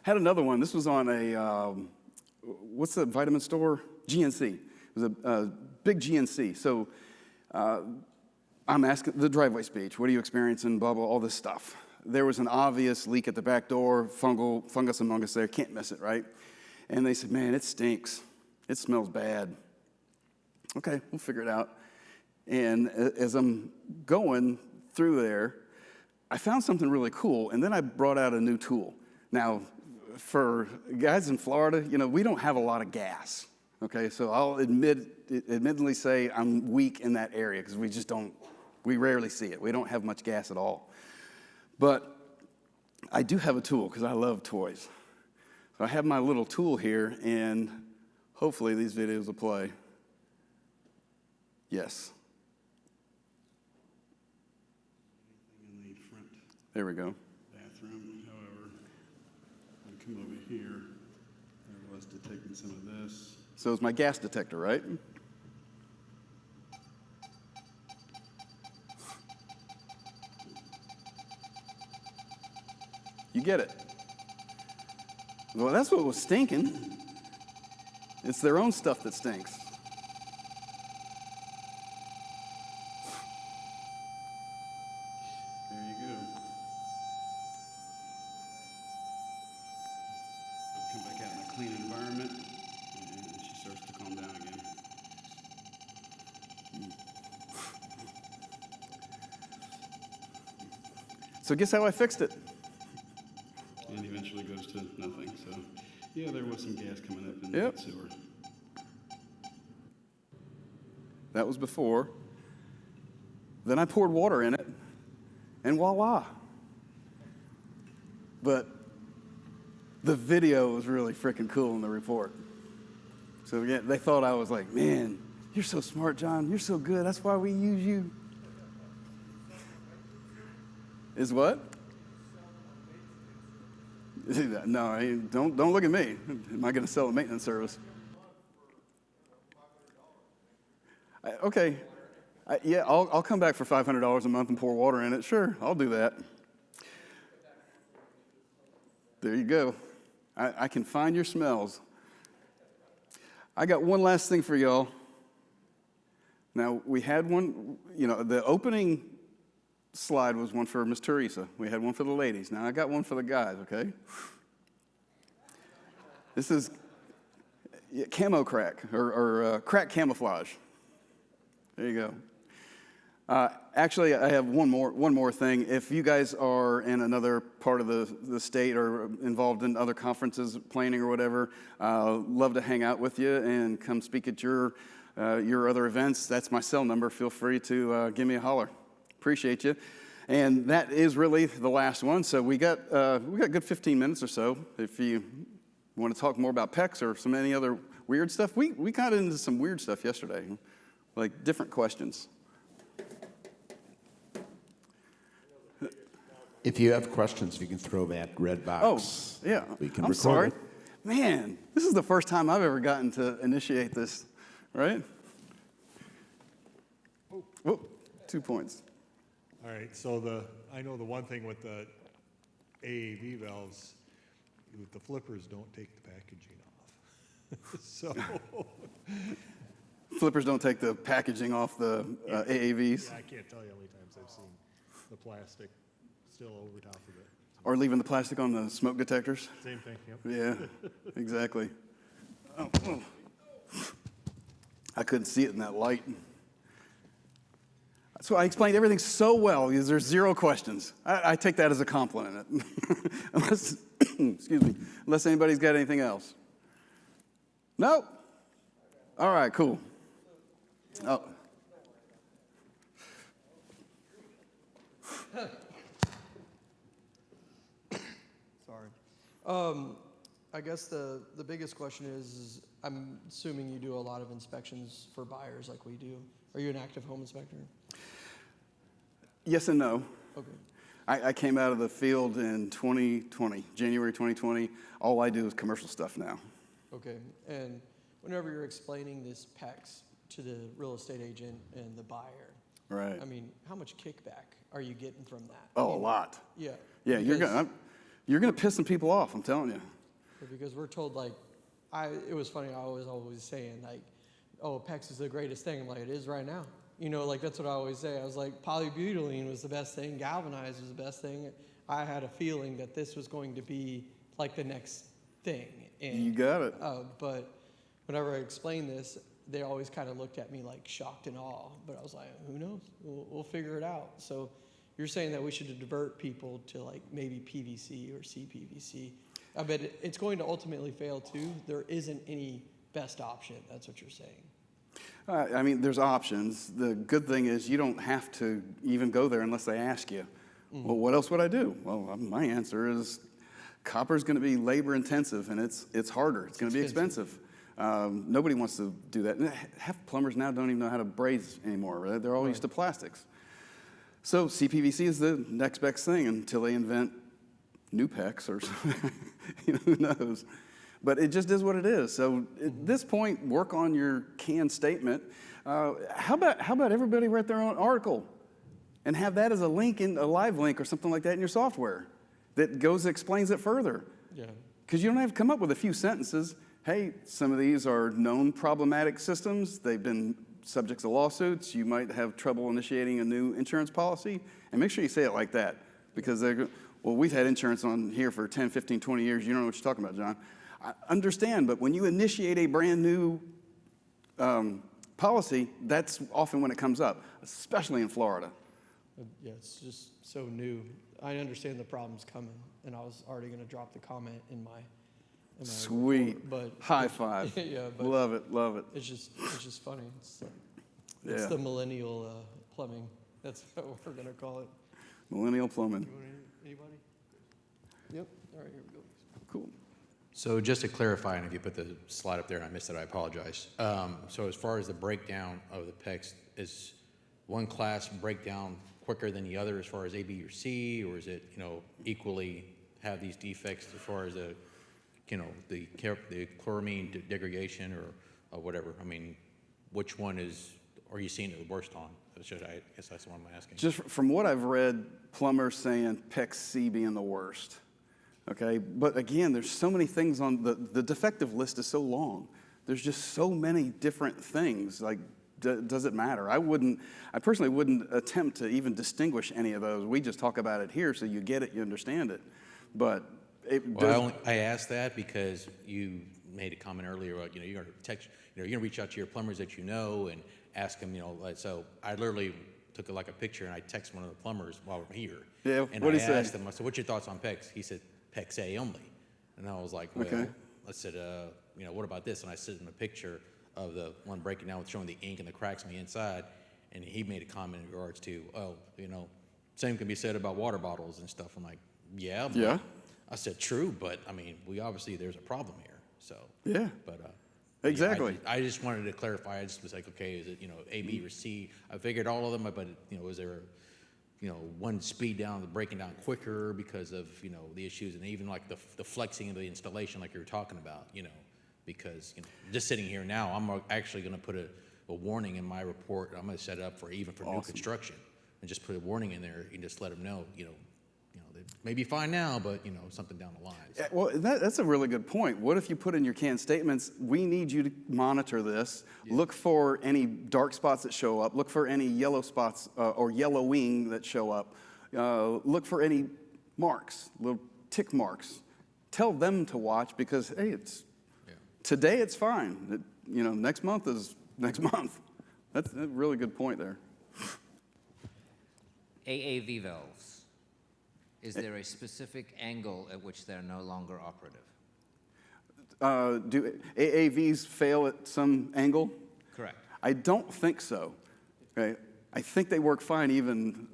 Had another one. This was on a, what's the vitamin store? GNC. It was a big GNC. So I'm asking the driveway speech. What are you experiencing? Blah, blah, all this stuff. there was an obvious leak at the back door, fungus among us there, can't miss it, right? And they said, man, it stinks. It smells bad. Okay, we'll figure it out. And as I'm going through there, I found something really cool, and then I brought out a new tool. Now, for guys in Florida, we don't have a lot of gas, okay? So I'll admittedly say I'm weak in that area because we rarely see it. We don't have much gas at all. But I do have a tool because I love toys. So I have my little tool here, and hopefully these videos will play. Yes. In the front There we go. bathroom, however, I come over here, I was detecting some of this. So it's my gas detector, right? You get it. Well, that's what was stinking. It's their own stuff that stinks. There you go. Come back out in a clean environment, and she starts to calm down again. So guess how I fixed it? And eventually goes to nothing. So, yeah, there was some gas coming up in Yep. the sewer. That was before. Then I poured water in it, and voila. But the video was really freaking cool in the report. So again, they thought I was like, man, you're so smart, Jon. You're so good. That's why we use you. Is what? No, don't look at me. Am I going to sell a maintenance service? Okay. Yeah, I'll come back for $500 a month and pour water in it. Sure, I'll do that. There you go. I can find your smells. I got one last thing for y'all. Now, we had one, the opening slide was one for Miss Teresa. We had one for the ladies. Now, I got one for the guys, okay? This is camo crack, or crack camouflage. There you go. Actually, I have one more thing. If you guys are in another part of the state or involved in other conferences, planning or whatever, love to hang out with you and come speak at your other events. That's my cell number. Feel free to give me a holler. Appreciate you. And that is really the last one. So we got a good 15 minutes or so. If you want to talk more about PECs or any other weird stuff, we got into some weird stuff yesterday, like different questions. If you have questions, you can throw that red box. Oh, yeah. We can I'm record sorry. it. Man, this is the first time I've ever gotten to initiate this, right? Oh, 2 points. All right, so I know the one thing with the AAV valves, the flippers don't take the packaging off. So, Flippers don't take the packaging off the AAVs. yeah, I can't tell you how many times I've seen the plastic still over top of it. Or leaving the plastic on the smoke detectors. Same thing, yep. Yeah, exactly. Oh. I couldn't see it in that light. So I explained everything so well because there's zero questions. I take that as a compliment. Unless, excuse me, unless anybody's got anything else. No? All right, cool. Oh. Sorry. I guess the biggest question is I'm assuming you do a lot of inspections for buyers like we do. Are you an active home inspector? Yes and no. Okay. I came out of the field in 2020, January 2020. All I do is commercial stuff now. Okay. And whenever you're explaining this PECs to the real estate agent and the buyer, Right. I mean, how much kickback are you getting from that? Oh, a lot. Yeah. Yeah, Because- you're gonna piss some people off. I'm telling you. Because we're told it was funny. I was always saying oh, PECs is the greatest thing. I'm like, it is right now. That's what I always say. I was like, polybutylene was the best thing. Galvanized was the best thing. I had a feeling that this was going to be like the next thing. And, You got it. but whenever I explained this, they always kind of looked at me like shocked and awe. But I was like, who knows? We'll figure it out. So you're saying that we should divert people to like maybe PVC or CPVC. I bet it's going to ultimately fail too. There isn't any best option. That's what you're saying. I mean, there's options. The good thing is you don't have to even go there unless they ask you. Well, what else would I do? Well, my answer is copper is going to be labor intensive, and it's harder. It's going to be expensive. Nobody wants to do that. Half plumbers now don't even know how to braze anymore. Right? They're all used to plastics. So CPVC is the next best thing until they invent new PEX or something. Who knows? But it just is what it is. So at this point, work on your canned statement. How about everybody write their own article and have that as a link, a live link or something like that in your software that explains it further. Yeah. Because you don't have to come up with a few sentences. Hey, some of these are known problematic systems. They've been subjects of lawsuits. You might have trouble initiating a new insurance policy. And make sure you say it like that. Because we've had insurance on here for 10, 15, 20 years. You don't know what you're talking about, John. I understand, but when you initiate a brand new policy, that's often when it comes up, especially in Florida. Yeah, it's just so new. I understand the problem's coming, and I was already going to drop the comment in my Sweet. report, but High five. yeah, but Love it, love it. it's just funny. It's Yeah. the millennial plumbing. That's what we're going to call it. Millennial plumbing. Anybody? Yep. All right, here we go. Cool. So just to clarify, and if you put the slide up there and I missed it, I apologize. So as far as the breakdown of the PECs, is one class breakdown quicker than the other as far as A, B, or C, or is it, equally have these defects as far as the chloramine degradation or whatever? I mean, which one are you seeing it the worst on? I guess that's what I'm asking. Just from what I've read, plumbers saying PEC C being the worst. Okay, but again, there's so many things on the defective list is so long. There's just so many different things. Like, does it matter? I personally wouldn't attempt to even distinguish any of those. We just talk about it here, so you get it, you understand it. But I asked that because you made a comment earlier about, you're going to text, you're going to reach out to your plumbers that you know and ask them, so I literally took a picture and I texted one of the plumbers while we're here. Yeah, and what I did he say? asked him, I said, what's your thoughts on PECs? He said, PECs A only. And I was like, well, Okay. I said, what about this? And I sent him a picture of the one breaking down with showing the ink and the cracks on the inside. And he made a comment in regards to, same can be said about water bottles and stuff. I'm like, yeah. But Yeah. I said, true, but I mean, there's a problem here. So, Yeah. But, Exactly. I just wanted to clarify. I just was like, okay, is it, A, B, or C? I figured all of them, but, is there, one speed down, the breaking down quicker because of, the issues and even like the flexing of the installation like you were talking about, because, just sitting here now, I'm actually going to put a warning in my report. I'm going to set it up for new construction and just put a warning in there and just let them know, they may be fine now, but, something down the line. So. Yeah, well, that's a really good point. What if you put in your canned statements, we need you to monitor this, look for any dark spots that show up, look for any yellow spots or yellowing that show up, look for any marks, little tick marks. Tell them to watch because, hey, today it's fine. Next month is next month. That's a really good point there. AAV valves. Is there a specific angle at which they're no longer operative? Do AAVs fail at some angle? Correct. I don't think so. Okay? I think they work fine even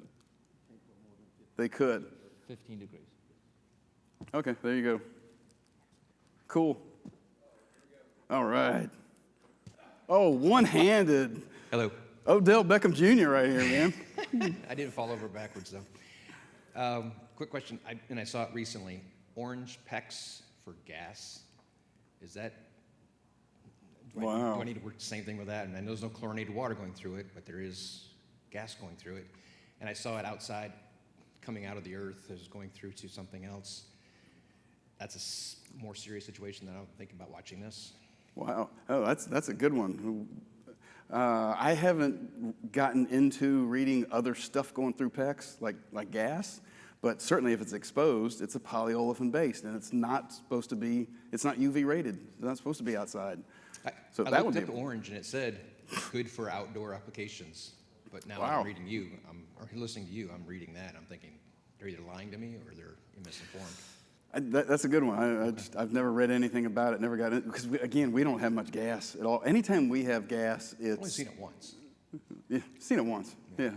they could. 15 degrees. Okay, there you go. Cool. All right. Oh, one-handed. Hello. Odell Beckham Jr. right here, man. I didn't fall over backwards, though. Quick question, and I saw it recently. Orange PEX for gas. Is that... Do I need to work the same thing with that? And I know there's no chlorinated water going through it, but there is gas going through it. And I saw it outside, coming out of the earth, as going through to something else. That's a more serious situation than I'm thinking about watching this. Wow. Oh, that's a good one. I haven't gotten into reading other stuff going through PEX, like gas, But certainly if it's exposed, it's a polyolefin based, and it's not UV rated. It's not supposed to be outside. So I that would looked be up orange and it said good for outdoor applications. But now Wow. I'm reading you, or listening to you, I'm reading that. I'm thinking they're either lying to me or they're misinformed. That's a good one. I've never read anything about it, never got it, because again, we don't have much gas at all. Anytime we have gas, I've only it's, seen it once. yeah, seen it once, yeah.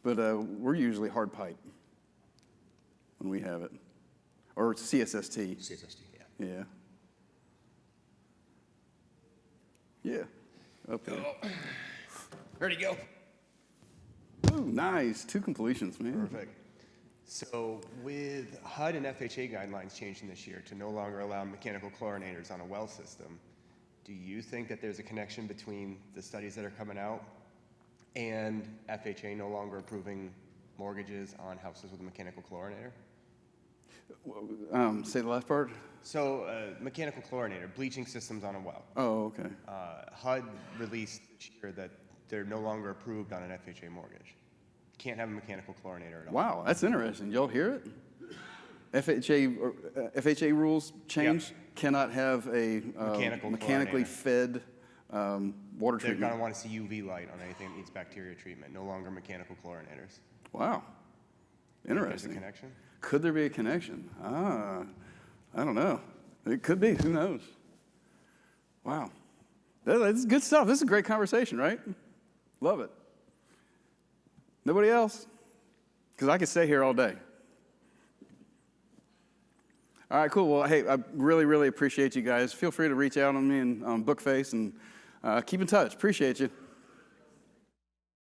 But we're usually hard pipe when we have it, or CSST. CSSD, yeah. Yeah. Yeah. Okay. Ready to go. Ooh, nice. 2 completions, man. Perfect. So with HUD and FHA guidelines changing this year to no longer allow mechanical chlorinators on a well system, do you think that there's a connection between the studies that are coming out and FHA no longer approving mortgages on houses with a mechanical chlorinator? Say the last part. So mechanical chlorinator, bleaching systems on a well. Oh, okay. HUD released this year that they're no longer approved on an FHA mortgage. Can't have a mechanical chlorinator at all. Wow, that's interesting. Did y'all hear it? FHA rules changed. Yep. Cannot have a mechanically Chlorinator. fed water They're treatment. going to want to see UV light on anything that needs bacteria treatment, no longer mechanical chlorinators. Wow, There's a interesting. connection? Could there be a connection? I don't know. It could be. Who knows? Wow, that's good stuff. This is a great conversation, right? Love it. Nobody else? Because I could stay here all day. All right, cool. Well, hey, I really, really appreciate you guys. Feel free to reach out on me and on Bookface and keep in touch. Appreciate you.